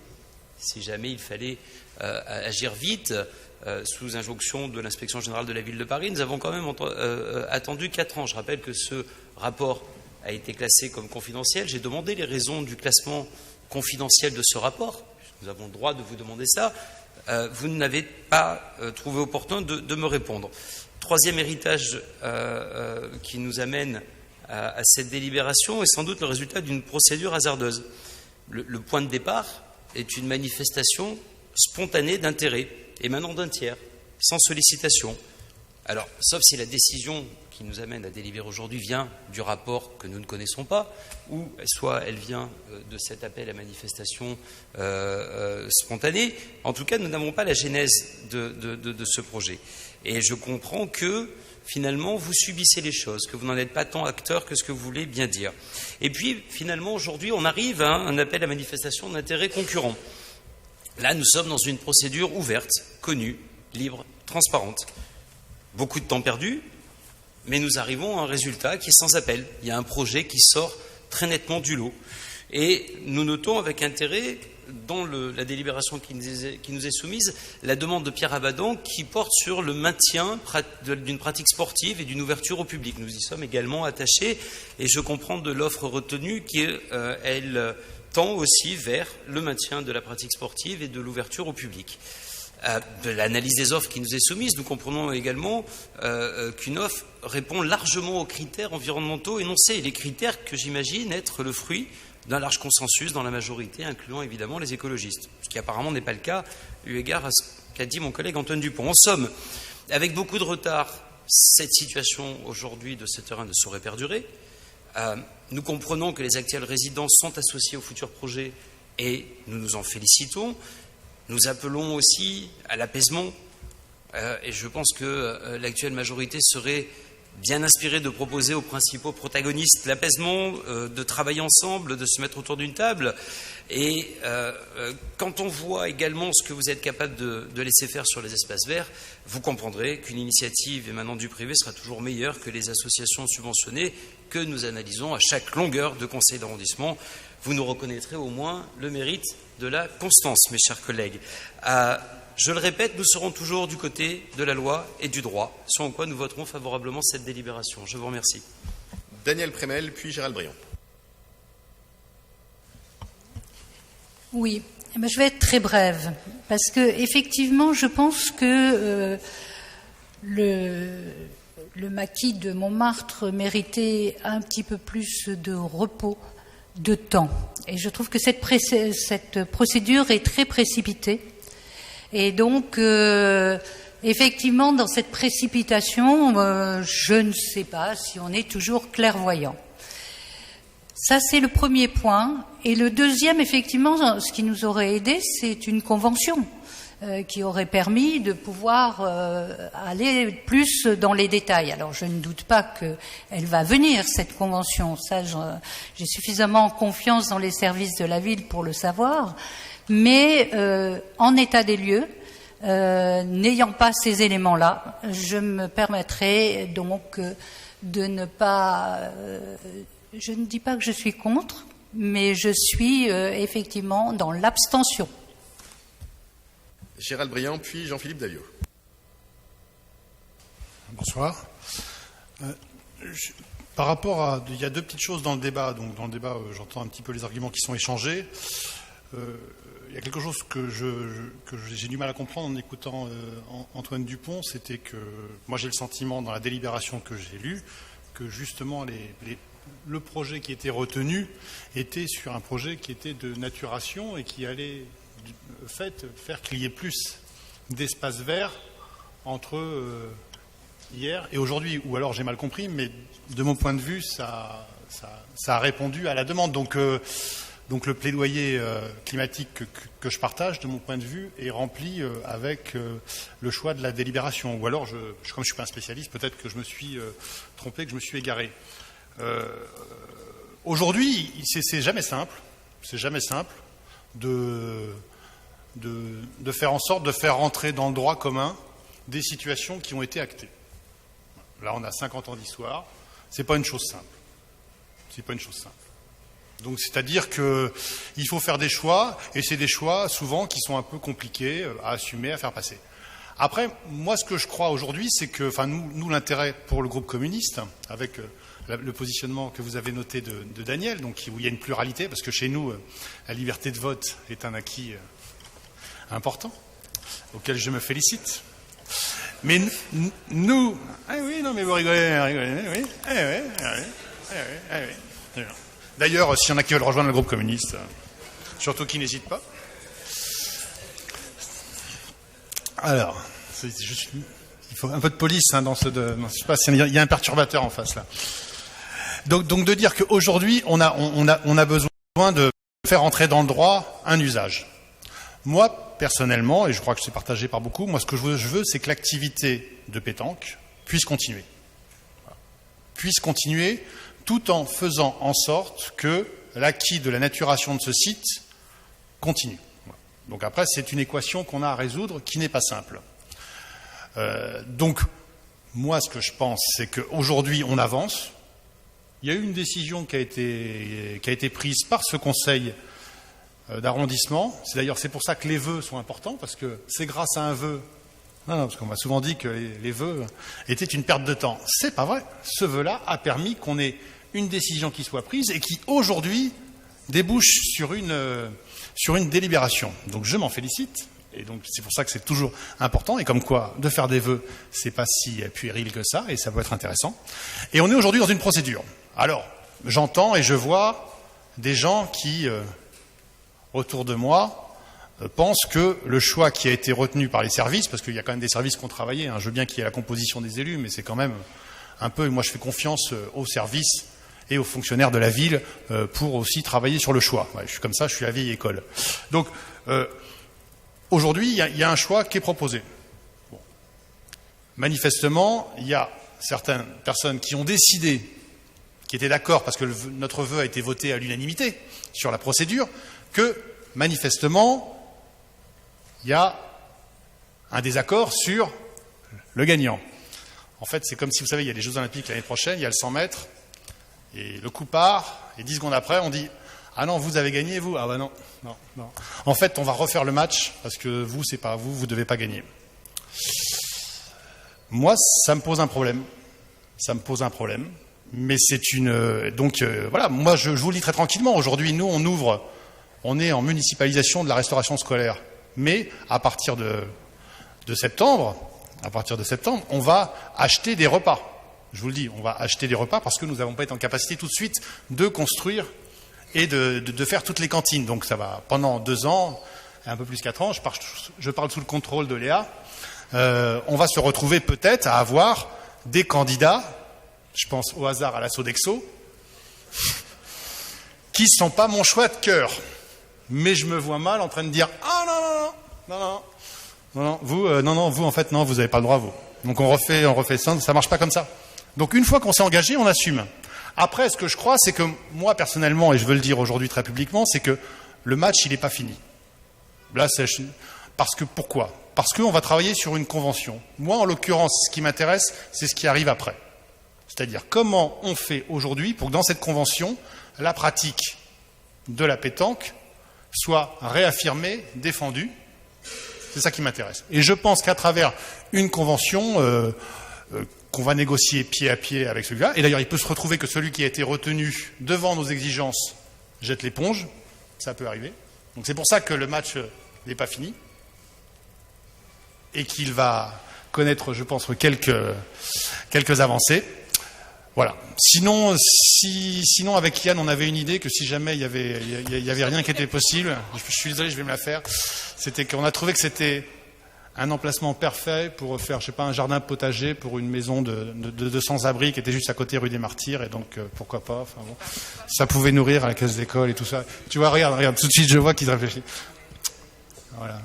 Si jamais il fallait agir vite, sous injonction de l'inspection générale de la ville de Paris, nous avons quand même attendu 4 ans. Je rappelle que ce rapport a été classé comme confidentiel. J'ai demandé les raisons du classement confidentiel de ce rapport. Nous avons le droit de vous demander ça. Vous n'avez pas trouvé opportun de me répondre. Troisième héritage qui nous amène à cette délibération est sans doute le résultat d'une procédure hasardeuse. Le point de départ est une manifestation spontanée d'intérêt, émanant d'un tiers, sans sollicitation. Alors, sauf si la décision qui nous amène à délibérer aujourd'hui vient du rapport que nous ne connaissons pas, ou soit elle vient de cet appel à manifestation spontanée. En tout cas, nous n'avons pas la genèse de ce projet. Et je comprends que, finalement, vous subissez les choses, que vous n'en êtes pas tant acteur que ce que vous voulez bien dire. Et puis, finalement, aujourd'hui, on arrive à un appel à manifestation d'intérêt concurrent. Là, nous sommes dans une procédure ouverte, connue, libre, transparente. Beaucoup de temps perdu, mais nous arrivons à un résultat qui est sans appel. Il y a un projet qui sort très nettement du lot. Et nous notons avec intérêt, dans la délibération qui nous est soumise, la demande de Pierre Abadan qui porte sur le maintien d'une pratique sportive et d'une ouverture au public. Nous y sommes également attachés et je comprends de l'offre retenue qu'elle tend aussi vers le maintien de la pratique sportive et de l'ouverture au public. De l'analyse des offres qui nous est soumise, nous comprenons également qu'une offre répond largement aux critères environnementaux énoncés, et les critères que j'imagine être le fruit d'un large consensus dans la majorité, incluant évidemment les écologistes, ce qui apparemment n'est pas le cas, eu égard à ce qu'a dit mon collègue Antoine Dupont. En somme, avec beaucoup de retard, cette situation aujourd'hui de ce terrain ne saurait perdurer. Nous comprenons que les actuels résidents sont associés au futur projet et nous nous en félicitons. Nous appelons aussi à l'apaisement et je pense que l'actuelle majorité serait bien inspirée de proposer aux principaux protagonistes l'apaisement, de travailler ensemble, de se mettre autour d'une table. Et quand on voit également ce que vous êtes capable de laisser faire sur les espaces verts, vous comprendrez qu'une initiative émanant du privé sera toujours meilleure que les associations subventionnées que nous analysons à chaque longueur de conseil d'arrondissement. Vous nous reconnaîtrez au moins le mérite de la constance, mes chers collègues. Je le répète, nous serons toujours du côté de la loi et du droit, sans quoi nous voterons favorablement cette délibération. Je vous remercie. Daniel Prémel, puis Gérald Briand. Oui, je vais être très brève, parce que effectivement, je pense que le maquis de Montmartre méritait un petit peu plus de repos, de temps. Et je trouve que cette procédure est très précipitée. Et donc, effectivement, dans cette précipitation, je ne sais pas si on est toujours clairvoyant. Ça, c'est le premier point. Et le deuxième, effectivement, ce qui nous aurait aidé, c'est une convention qui aurait permis de pouvoir aller plus dans les détails. Alors, je ne doute pas qu'elle va venir, cette convention. Ça, j'ai suffisamment confiance dans les services de la ville pour le savoir. Mais en état des lieux, n'ayant pas ces éléments-là, je me permettrai donc de ne pas... je ne dis pas que je suis contre, mais je suis effectivement dans l'abstention. Gérald Briand, puis Jean-Philippe Dalliot. Bonsoir. Par rapport à... Il y a deux petites choses dans le débat. Donc, dans le débat, j'entends un petit peu les arguments qui sont échangés. Il y a quelque chose que j'ai du mal à comprendre en écoutant Antoine Dupont, c'était que moi j'ai le sentiment dans la délibération que j'ai lue que justement le projet qui était retenu était sur un projet qui était de naturation et qui allait faire qu'il y ait plus d'espace vert entre hier et aujourd'hui. Ou alors j'ai mal compris, mais de mon point de vue, ça a répondu à la demande. Donc le plaidoyer climatique que je partage, de mon point de vue, est rempli avec le choix de la délibération. Ou alors, comme je ne suis pas un spécialiste, peut-être que je me suis trompé, que je me suis égaré. Aujourd'hui, c'est jamais simple. C'est jamais simple de faire en sorte de faire rentrer dans le droit commun des situations qui ont été actées. Là, on a 50 ans d'histoire. C'est pas une chose simple. C'est pas une chose simple. Donc, c'est-à-dire qu'il faut faire des choix, et c'est des choix souvent qui sont un peu compliqués à assumer, à faire passer. Après, moi, ce que je crois aujourd'hui, c'est que, nous, l'intérêt pour le groupe communiste, avec le positionnement que vous avez noté de Daniel, donc où il y a une pluralité, parce que chez nous, la liberté de vote est un acquis important, auquel je me félicite. Mais nous, ah oui, non, mais vous rigolez, oui, oui. D'ailleurs, s'il y en a qui veulent rejoindre le groupe communiste, surtout qui n'hésitent pas. Alors, il faut un peu de police dans ce... je sais pas, il y a un perturbateur en face là. Donc de dire qu'aujourd'hui, on a besoin de faire entrer dans le droit un usage. Moi, personnellement, et je crois que c'est partagé par beaucoup, moi ce que je veux, c'est que l'activité de pétanque puisse continuer. Puisse continuer tout en faisant en sorte que l'acquis de la naturation de ce site continue. Donc après, c'est une équation qu'on a à résoudre qui n'est pas simple. Donc, moi, ce que je pense, c'est qu'aujourd'hui, on avance. Il y a eu une décision qui a été prise par ce conseil d'arrondissement. C'est pour ça que les vœux sont importants, parce que c'est grâce à un vœu. Non, parce qu'on m'a souvent dit que les vœux étaient une perte de temps. C'est pas vrai. Ce vœu-là a permis qu'on ait une décision qui soit prise et qui, aujourd'hui, débouche sur une délibération. Donc je m'en félicite. Et donc c'est pour ça que c'est toujours important. Et comme quoi, de faire des vœux, c'est pas si puéril que ça, et ça peut être intéressant. Et on est aujourd'hui dans une procédure. Alors, j'entends et je vois des gens qui, autour de moi, pensent que le choix qui a été retenu par les services, parce qu'il y a quand même des services qui ont travaillé, je veux bien qu'il y ait la composition des élus, mais c'est quand même un peu, moi je fais confiance aux services et aux fonctionnaires de la ville pour aussi travailler sur le choix. Ouais, je suis comme ça, je suis à vieille école. Donc, aujourd'hui, il y a un choix qui est proposé. Bon. Manifestement, il y a certaines personnes qui ont décidé, qui étaient d'accord, parce que notre vœu a été voté à l'unanimité sur la procédure, que, manifestement, il y a un désaccord sur le gagnant. En fait, c'est comme si, vous savez, il y a les Jeux Olympiques l'année prochaine, il y a le 100 mètres, et le coup part, et 10 secondes après, on dit « Ah non, vous avez gagné, vous ?» Ah bah non. En fait, on va refaire le match, parce que vous, c'est pas vous, vous devez pas gagner. Moi, ça me pose un problème. Mais c'est une... Donc, voilà, moi, je vous le dis très tranquillement. Aujourd'hui, nous, on est en municipalisation de la restauration scolaire. Mais à partir de septembre, on va acheter des repas. Je vous le dis, on va acheter des repas parce que nous n'avons pas été en capacité tout de suite de construire et de faire toutes les cantines. Donc ça va pendant 2 ans, un peu plus 4 ans, je parle sous le contrôle de Léa, on va se retrouver peut-être à avoir des candidats, je pense au hasard à la Sodexo, qui ne sont pas mon choix de cœur. Mais je me vois mal en train de dire « Ah non, vous en fait, non, vous n'avez pas le droit, vous. » Donc on refait ça ne marche pas comme ça. Donc une fois qu'on s'est engagé, on assume. Après, ce que je crois, c'est que moi, personnellement, et je veux le dire aujourd'hui très publiquement, c'est que le match, il n'est pas fini. Là, pourquoi ? Parce qu'on va travailler sur une convention. Moi, en l'occurrence, ce qui m'intéresse, c'est ce qui arrive après. C'est-à-dire comment on fait aujourd'hui pour que dans cette convention, la pratique de la pétanque soit réaffirmée, défendue. C'est ça qui m'intéresse. Et je pense qu'à travers une convention qu'on va négocier pied à pied avec celui-là, et d'ailleurs il peut se retrouver que celui qui a été retenu devant nos exigences jette l'éponge, ça peut arriver. Donc c'est pour ça que le match n'est pas fini, et qu'il va connaître, je pense, quelques avancées. Voilà. Sinon, avec Yann, on avait une idée que si jamais il y avait rien qui était possible, je suis désolé, je vais me la faire, c'était qu'on a trouvé que c'était un emplacement parfait pour faire, je sais pas, un jardin potager pour une maison de sans-abri qui était juste à côté rue des Martyrs, et donc pourquoi pas, enfin bon, ça pouvait nourrir à la classe d'école et tout ça. Tu vois, regarde, tout de suite je vois qu'il réfléchit. Voilà.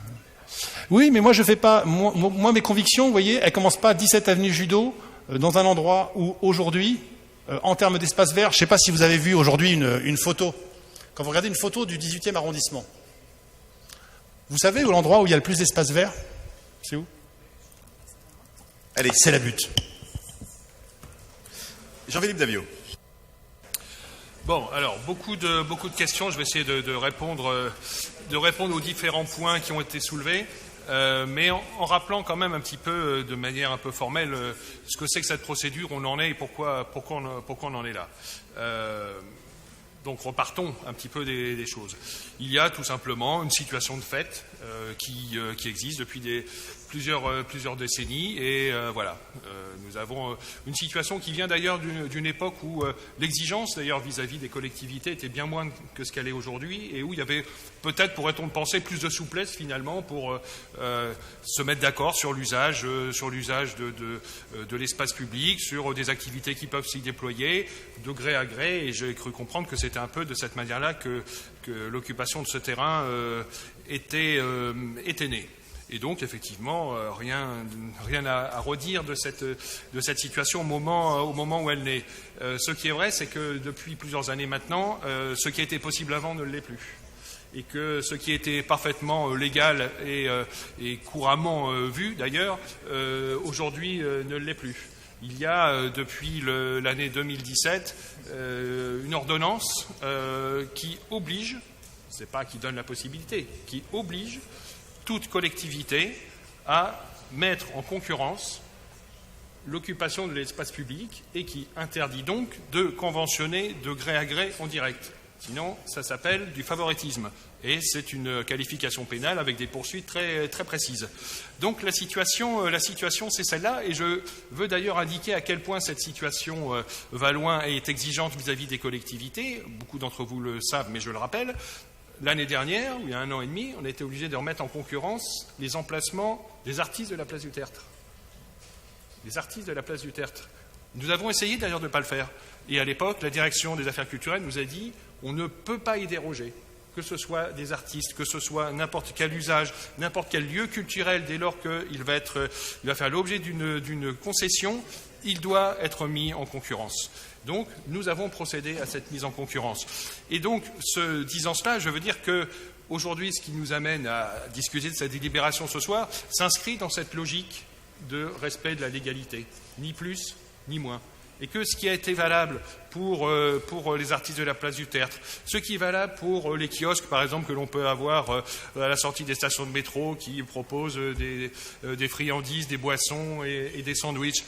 Oui, mais moi je fais pas, moi mes convictions, vous voyez, elles commencent pas à 17 avenue Judo, dans un endroit où aujourd'hui, en termes d'espace vert, je ne sais pas si vous avez vu aujourd'hui une photo, quand vous regardez une photo du 18e arrondissement, vous savez où l'endroit où il y a le plus d'espace vert ? C'est où ? Allez, c'est la butte. Jean-Philippe Davio. Bon, alors, beaucoup de questions. Je vais essayer de répondre aux différents points qui ont été soulevés. Mais en rappelant quand même un petit peu, de manière un peu formelle, ce que c'est que cette procédure, où on en est et pourquoi on en est là. Donc repartons un petit peu des choses. Il y a tout simplement une situation de fait qui existe depuis plusieurs décennies, et voilà. Nous avons une situation qui vient d'ailleurs d'une époque où l'exigence d'ailleurs vis-à-vis des collectivités était bien moins que ce qu'elle est aujourd'hui, et où il y avait peut-être, pourrait-on penser, plus de souplesse finalement pour se mettre d'accord sur l'usage de l'espace public, sur des activités qui peuvent s'y déployer de gré à gré, et j'ai cru comprendre que c'était un peu de cette manière-là que l'occupation de ce terrain était née. Et donc, effectivement, rien à redire de cette situation au moment où elle naît. Ce qui est vrai, c'est que depuis plusieurs années maintenant, ce qui était possible avant ne l'est plus. Et que ce qui était parfaitement légal et couramment vu, d'ailleurs, aujourd'hui ne l'est plus. Il y a, depuis l'année 2017, une ordonnance qui oblige, c'est pas qui donne la possibilité, qui oblige toute collectivité à mettre en concurrence l'occupation de l'espace public, et qui interdit donc de conventionner de gré à gré en direct. Sinon, ça s'appelle du favoritisme. Et c'est une qualification pénale avec des poursuites très, très précises. Donc la situation c'est celle-là. Et je veux d'ailleurs indiquer à quel point cette situation va loin et est exigeante vis-à-vis des collectivités. Beaucoup d'entre vous le savent, mais je le rappelle. L'année dernière, il y a 1 an et demi, on a été obligé de remettre en concurrence les emplacements des artistes de la place du Tertre. Les artistes de la place du Tertre. Nous avons essayé d'ailleurs de ne pas le faire. Et à l'époque, la direction des affaires culturelles nous a dit on ne peut pas y déroger. Que ce soit des artistes, que ce soit n'importe quel usage, n'importe quel lieu culturel, dès lors qu'il va faire l'objet d'une concession, il doit être mis en concurrence. Donc, nous avons procédé à cette mise en concurrence. Et donc, disant cela, je veux dire que aujourd'hui, ce qui nous amène à discuter de cette délibération ce soir s'inscrit dans cette logique de respect de la légalité, ni plus ni moins. Et que ce qui a été valable pour les artistes de la place du Tertre, ce qui est valable pour les kiosques, par exemple, que l'on peut avoir à la sortie des stations de métro qui proposent des friandises, des boissons et des sandwichs,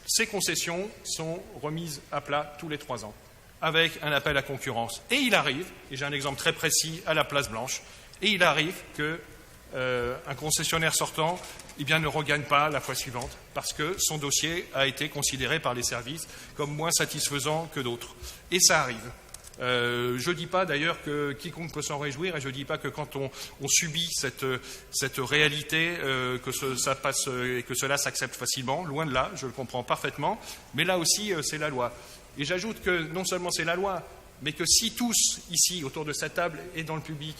ces concessions sont remises à plat tous les 3 ans, avec un appel à concurrence. Et il arrive, et j'ai un exemple très précis à la Place Blanche, et il arrive qu'un concessionnaire sortant ne regagne pas la fois suivante, parce que son dossier a été considéré par les services comme moins satisfaisant que d'autres. Et ça arrive. Je ne dis pas d'ailleurs que quiconque peut s'en réjouir, et je ne dis pas que quand on subit cette réalité, ça passe et que cela s'accepte facilement. Loin de là, je le comprends parfaitement. Mais là aussi, c'est la loi. Et j'ajoute que non seulement c'est la loi, mais que si tous, ici, autour de cette table et dans le public,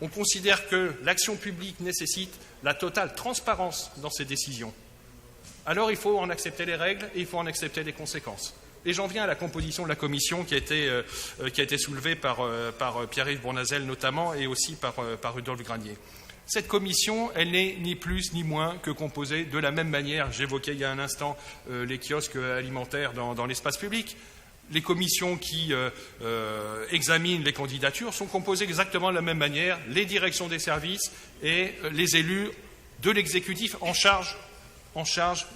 on considère que l'action publique nécessite la totale transparence dans ses décisions, alors il faut en accepter les règles et il faut en accepter les conséquences. Et j'en viens à la composition de la commission qui a été soulevée par Pierre-Yves Bournazel notamment et aussi par Rudolf Granier. Cette commission, elle n'est ni plus ni moins que composée de la même manière. J'évoquais il y a un instant les kiosques alimentaires dans l'espace public. Les commissions qui examinent les candidatures sont composées exactement de la même manière. Les directions des services et les élus de l'exécutif en charge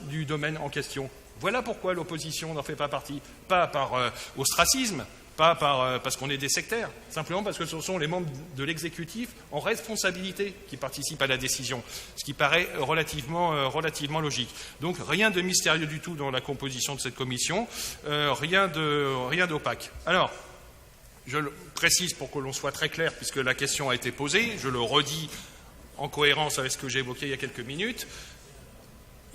du domaine en question. Voilà pourquoi l'opposition n'en fait pas partie. Pas par ostracisme, pas parce qu'on est des sectaires, simplement parce que ce sont les membres de l'exécutif en responsabilité qui participent à la décision, ce qui paraît relativement logique. Donc rien de mystérieux du tout dans la composition de cette commission, rien d'opaque. Alors, je le précise pour que l'on soit très clair, puisque la question a été posée, je le redis en cohérence avec ce que j'ai évoqué il y a quelques minutes,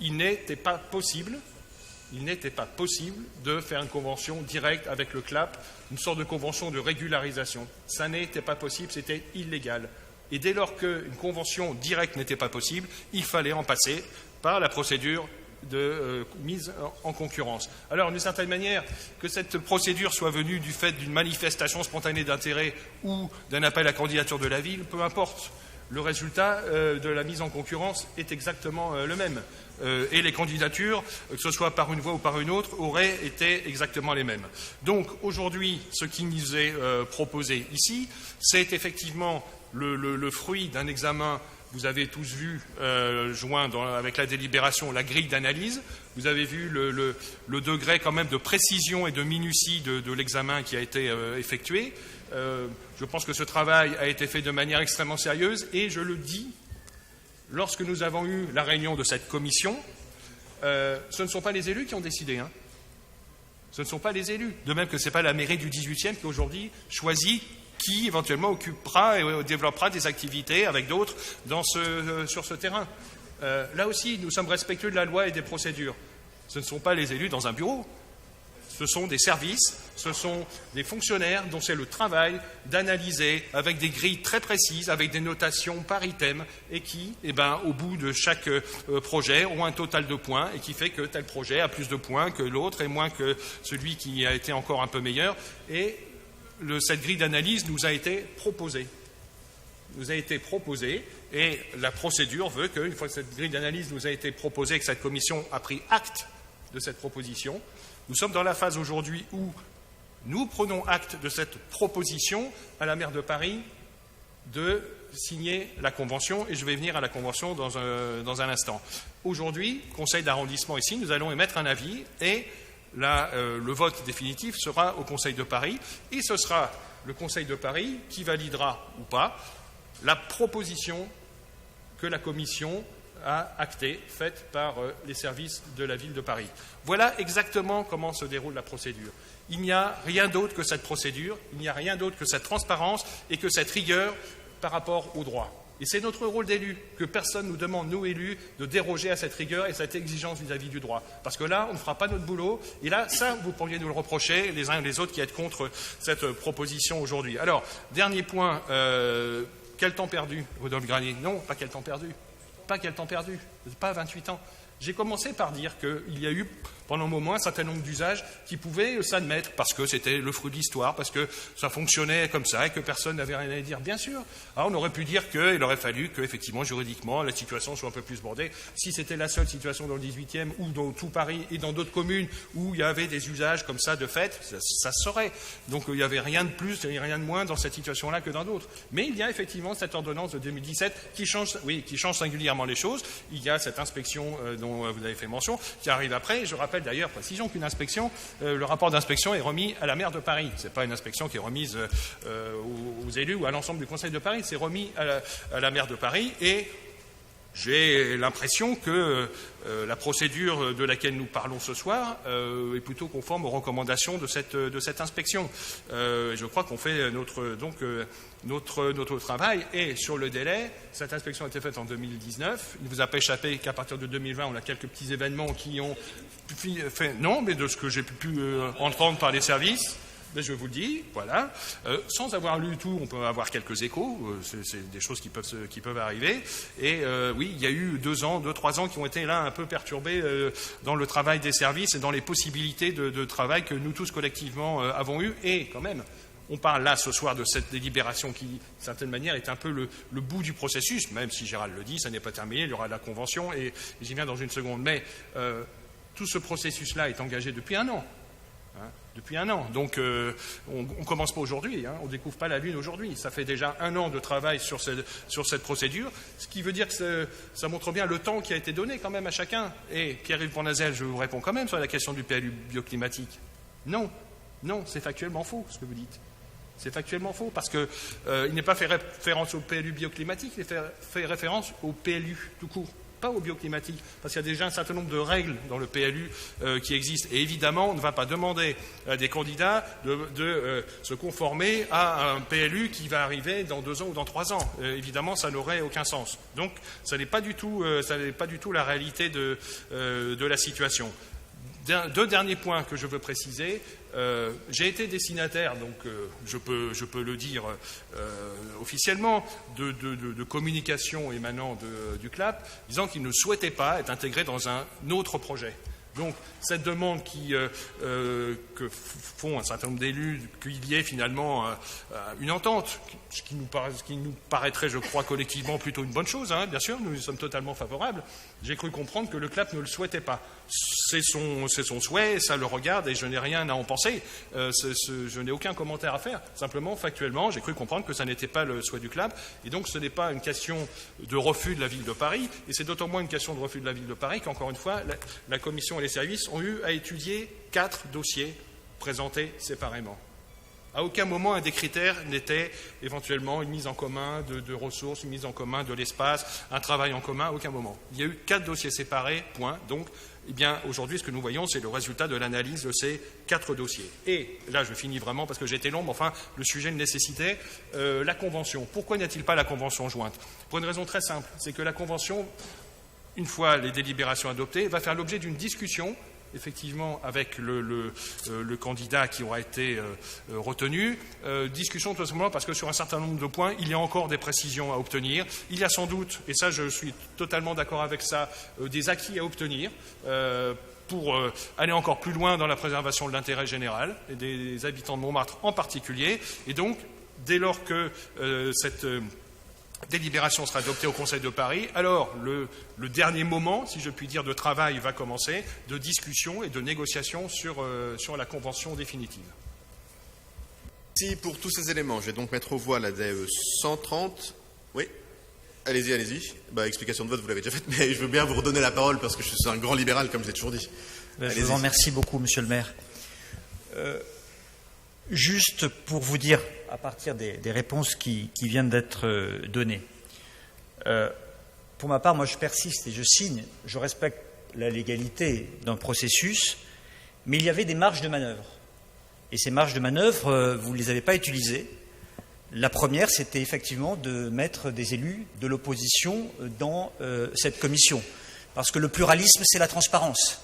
il n'était pas possible de faire une convention directe avec le CLAP, une sorte de convention de régularisation. Ça n'était pas possible, c'était illégal. Et dès lors qu'une convention directe n'était pas possible, il fallait en passer par la procédure de mise en concurrence. Alors, d'une certaine manière, que cette procédure soit venue du fait d'une manifestation spontanée d'intérêt ou d'un appel à candidature de la ville, peu importe. Le résultat de la mise en concurrence est exactement le même. Et les candidatures, que ce soit par une voie ou par une autre, auraient été exactement les mêmes. Donc aujourd'hui, ce qui nous est proposé ici, c'est effectivement le fruit d'un examen. Vous avez tous vu, joint avec la délibération, la grille d'analyse. Vous avez vu le degré quand même de précision et de minutie de l'examen qui a été effectué. Je pense que ce travail a été fait de manière extrêmement sérieuse et je le dis, lorsque nous avons eu la réunion de cette commission, ce ne sont pas les élus qui ont décidé. Ce ne sont pas les élus. De même que ce n'est pas la mairie du 18e qui aujourd'hui choisit qui éventuellement occupera et développera des activités avec d'autres sur ce terrain. Là aussi, nous sommes respectueux de la loi et des procédures. Ce ne sont pas les élus dans un bureau. Ce sont des services, ce sont des fonctionnaires dont c'est le travail d'analyser avec des grilles très précises, avec des notations par item, et qui, au bout de chaque projet, ont un total de points, et qui fait que tel projet a plus de points que l'autre et moins que celui qui a été encore un peu meilleur. Et cette grille d'analyse nous a été proposée. Et la procédure veut qu'une fois que cette grille d'analyse nous a été proposée, que cette commission a pris acte de cette proposition, nous sommes dans la phase aujourd'hui où nous prenons acte de cette proposition à la maire de Paris de signer la convention, et je vais venir à la convention dans un instant. Aujourd'hui, conseil d'arrondissement ici, nous allons émettre un avis, et le vote définitif sera au conseil de Paris, et ce sera le conseil de Paris qui validera ou pas la proposition que la commission a actée, faite par les services de la ville de Paris. Voilà exactement comment se déroule la procédure. Il n'y a rien d'autre que cette procédure, il n'y a rien d'autre que cette transparence et que cette rigueur par rapport au droit. Et c'est notre rôle d'élu, que personne nous demande, nous élus, de déroger à cette rigueur et cette exigence vis-à-vis du droit. Parce que là, on ne fera pas notre boulot, et là, ça, vous pourriez nous le reprocher, les uns et les autres qui êtes contre cette proposition aujourd'hui. Alors, dernier point, quel temps perdu, Rudolf Granier? Non, pas quel temps perdu. Pas quel temps perdu, pas 28 ans. J'ai commencé par dire qu'il y a eu pendant un moment un certain nombre d'usages qui pouvaient s'admettre parce que c'était le fruit de l'histoire, parce que ça fonctionnait comme ça et que personne n'avait rien à dire. Bien sûr. Alors on aurait pu dire qu'il aurait fallu qu'effectivement, juridiquement, la situation soit un peu plus bordée. Si c'était la seule situation dans le 18e ou dans tout Paris et dans d'autres communes où il y avait des usages comme ça de fait, ça se saurait. Donc il n'y avait rien de plus et rien de moins dans cette situation-là que dans d'autres. Mais il y a effectivement cette ordonnance de 2017 qui change singulièrement les choses. Il y a cette inspection dont vous avez fait mention qui arrive après. Je rappelle d'ailleurs, précision qu'une inspection, le rapport d'inspection est remis à la maire de Paris. Ce n'est pas une inspection qui est remise aux élus ou à l'ensemble du Conseil de Paris, c'est remis à la maire de Paris et j'ai l'impression que la procédure de laquelle nous parlons ce soir est plutôt conforme aux recommandations de cette inspection. Je crois qu'on fait notre travail. Et sur le délai, cette inspection a été faite en 2019. Il ne vous a pas échappé qu'à partir de 2020, on a quelques petits événements qui ont fait... Non, mais de ce que j'ai pu entendre par les services... Mais je vous le dis, voilà. Sans avoir lu tout, on peut avoir quelques échos. C'est des choses qui peuvent arriver. Et oui, il y a eu 2-3 ans qui ont été là un peu perturbés dans le travail des services et dans les possibilités de travail que nous tous collectivement avons eues. Et quand même, on parle là ce soir de cette délibération qui, d'une certaine manière, est un peu le bout du processus. Même si Gérald le dit, ça n'est pas terminé. Il y aura la convention et j'y viens dans une seconde. Mais tout ce processus-là est engagé depuis 1 an. Depuis 1 an. Donc, on ne commence pas aujourd'hui, on ne découvre pas la Lune aujourd'hui. Ça fait déjà 1 an de travail sur cette procédure, ce qui veut dire que ça montre bien le temps qui a été donné quand même à chacun. Et Pierre-Yves Bournazel, je vous réponds quand même sur la question du PLU bioclimatique. Non, c'est factuellement faux ce que vous dites. C'est factuellement faux parce qu'il n'est pas fait référence au PLU bioclimatique, il fait référence au PLU tout court. Pas au bioclimatique, parce qu'il y a déjà un certain nombre de règles dans le PLU qui existent. Et évidemment, on ne va pas demander à des candidats de se conformer à un PLU qui va arriver dans 2 ans ou dans 3 ans. Évidemment, ça n'aurait aucun sens. Donc, ça n'est pas du tout la réalité de la situation. 2 derniers points que je veux préciser. J'ai été destinataire, donc je peux le dire officiellement, de communication émanant du CLAP, disant qu'il ne souhaitait pas être intégré dans un autre projet. Donc, cette demande que font un certain nombre d'élus, qu'il y ait finalement une entente, ce qui nous paraîtrait, je crois, collectivement plutôt une bonne chose, bien sûr, nous y sommes totalement favorables. J'ai cru comprendre que le CLAP ne le souhaitait pas. C'est son souhait, ça le regarde et je n'ai rien à en penser. Je n'ai aucun commentaire à faire. Simplement, factuellement, j'ai cru comprendre que ça n'était pas le souhait du CLAP. Et donc, ce n'est pas une question de refus de la ville de Paris. Et c'est d'autant moins une question de refus de la ville de Paris qu'encore une fois, la Commission et les services ont eu à étudier 4 dossiers présentés séparément. À aucun moment, un des critères n'était éventuellement une mise en commun de ressources, une mise en commun de l'espace, un travail en commun, à aucun moment. Il y a eu 4 dossiers séparés, point. Donc, aujourd'hui, ce que nous voyons, c'est le résultat de l'analyse de ces 4 dossiers. Et là, je finis vraiment parce que j'ai été long, mais enfin, le sujet le nécessitait. La Convention. Pourquoi n'y a-t-il pas la Convention jointe? Pour une raison très simple, c'est que la Convention, une fois les délibérations adoptées, va faire l'objet d'une discussion, effectivement, avec le candidat qui aura été retenu. Discussion tout simplement parce que sur un certain nombre de points, il y a encore des précisions à obtenir. Il y a sans doute, et ça je suis totalement d'accord avec ça, des acquis à obtenir pour aller encore plus loin dans la préservation de l'intérêt général et des habitants de Montmartre en particulier. Et donc, dès lors que cette délibération sera adoptée au Conseil de Paris, alors le dernier moment, si je puis dire, de travail va commencer, de discussion et de négociation sur la convention définitive. Merci pour tous ces éléments. Je vais donc mettre aux voix la DE 130. Oui, allez-y. Explication de vote, vous l'avez déjà faite, mais je veux bien vous redonner la parole parce que je suis un grand libéral, comme je l'ai toujours dit. Je vous remercie beaucoup, Monsieur le maire. Juste pour vous dire, à partir des réponses qui viennent d'être données, pour ma part, moi je persiste et je signe, je respecte la légalité d'un processus, mais il y avait des marges de manœuvre. Et ces marges de manœuvre, vous ne les avez pas utilisées. La première, c'était effectivement de mettre des élus de l'opposition dans cette commission. Parce que le pluralisme, c'est la transparence.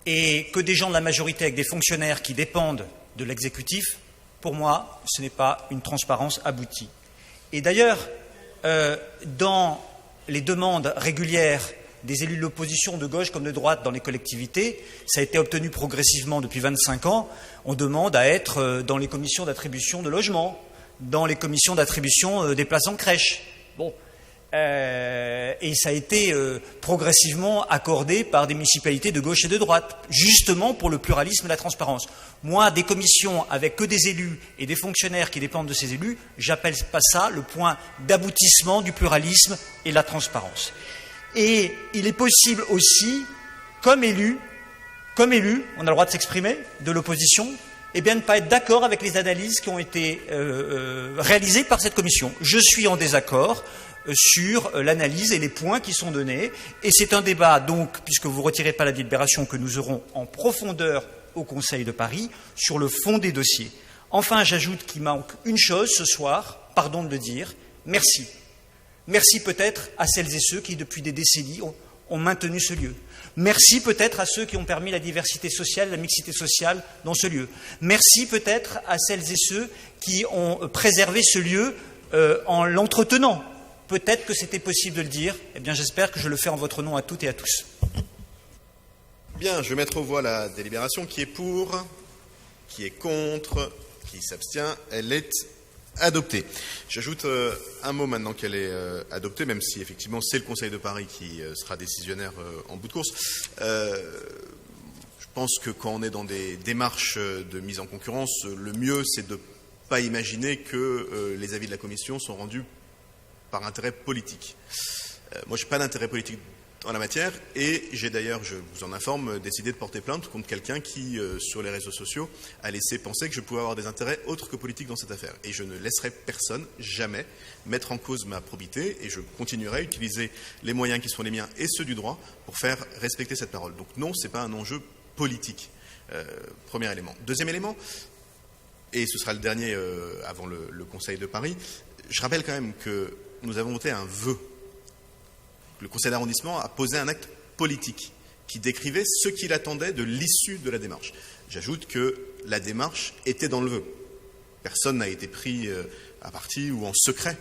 Et que des gens de la majorité avec des fonctionnaires qui dépendent de l'exécutif, pour moi, ce n'est pas une transparence aboutie. Et d'ailleurs, dans les demandes régulières des élus de l'opposition de gauche comme de droite dans les collectivités. Ça a été obtenu progressivement depuis 25 ans. On demande à être dans les commissions d'attribution de logements, dans les commissions d'attribution des places en crèche. Bon. Et ça a été progressivement accordé par des municipalités de gauche et de droite, justement pour le pluralisme et la transparence. Moi, des commissions avec que des élus et des fonctionnaires qui dépendent de ces élus, j'appelle pas ça le point d'aboutissement du pluralisme et de la transparence. Et il est possible aussi, comme élu, on a le droit de s'exprimer, de l'opposition, eh bien, ne pas être d'accord avec les analyses qui ont été réalisées par cette commission. Je suis en désaccord sur l'analyse et les points qui sont donnés. Et c'est un débat, donc, puisque vous ne retirez pas la délibération, que nous aurons en profondeur au Conseil de Paris sur le fond des dossiers. Enfin, j'ajoute qu'il manque une chose ce soir, pardon de le dire, merci. Merci peut-être à celles et ceux qui, depuis des décennies, ont maintenu ce lieu. Merci peut-être à ceux qui ont permis la diversité sociale, la mixité sociale dans ce lieu. Merci peut-être à celles et ceux qui ont préservé ce lieu en l'entretenant. Peut-être que c'était possible de le dire. Eh bien, j'espère que je le fais en votre nom à toutes et à tous. Bien, je vais mettre aux voix la délibération. Qui est pour, qui est contre, qui s'abstient. Elle est adoptée. J'ajoute un mot maintenant qu'elle est adoptée, même si effectivement c'est le Conseil de Paris qui sera décisionnaire en bout de course. Je pense que quand on est dans des démarches de mise en concurrence, le mieux c'est de ne pas imaginer que les avis de la Commission sont rendus par intérêt politique. Moi, je n'ai pas d'intérêt politique en la matière et j'ai d'ailleurs, je vous en informe, décidé de porter plainte contre quelqu'un qui, sur les réseaux sociaux, a laissé penser que je pouvais avoir des intérêts autres que politiques dans cette affaire. Et je ne laisserai personne, jamais, mettre en cause ma probité et je continuerai à utiliser les moyens qui sont les miens et ceux du droit pour faire respecter cette parole. Donc non, ce n'est pas un enjeu politique. Premier élément. Deuxième élément, et ce sera le dernier avant le Conseil de Paris, je rappelle quand même que nous avons voté un vœu. Le conseil d'arrondissement a posé un acte politique qui décrivait ce qu'il attendait de l'issue de la démarche. J'ajoute que la démarche était dans le vœu. Personne n'a été pris à partie ou en secret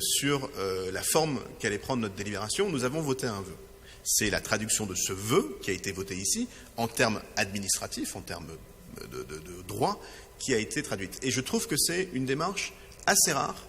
sur la forme qu'allait prendre notre délibération. Nous avons voté un vœu. C'est la traduction de ce vœu qui a été voté ici, en termes administratifs, en termes de droit, qui a été traduite. Et je trouve que c'est une démarche assez rare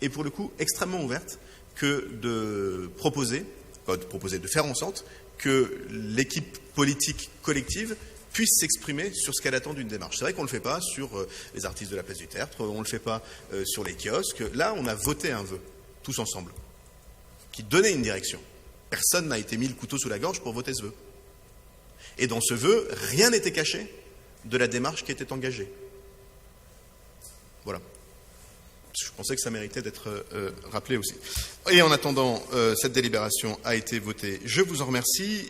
et pour le coup extrêmement ouverte que de proposer, de faire en sorte que l'équipe politique collective puisse s'exprimer sur ce qu'elle attend d'une démarche. C'est vrai qu'on ne le fait pas sur les artistes de la place du Tertre, on ne le fait pas sur les kiosques. Là, on a voté un vœu, tous ensemble, qui donnait une direction. Personne n'a été mis le couteau sous la gorge pour voter ce vœu. Et dans ce vœu, rien n'était caché de la démarche qui était engagée. Voilà. Je pensais que ça méritait d'être rappelé aussi. Et en attendant, cette délibération a été votée. Je vous en remercie.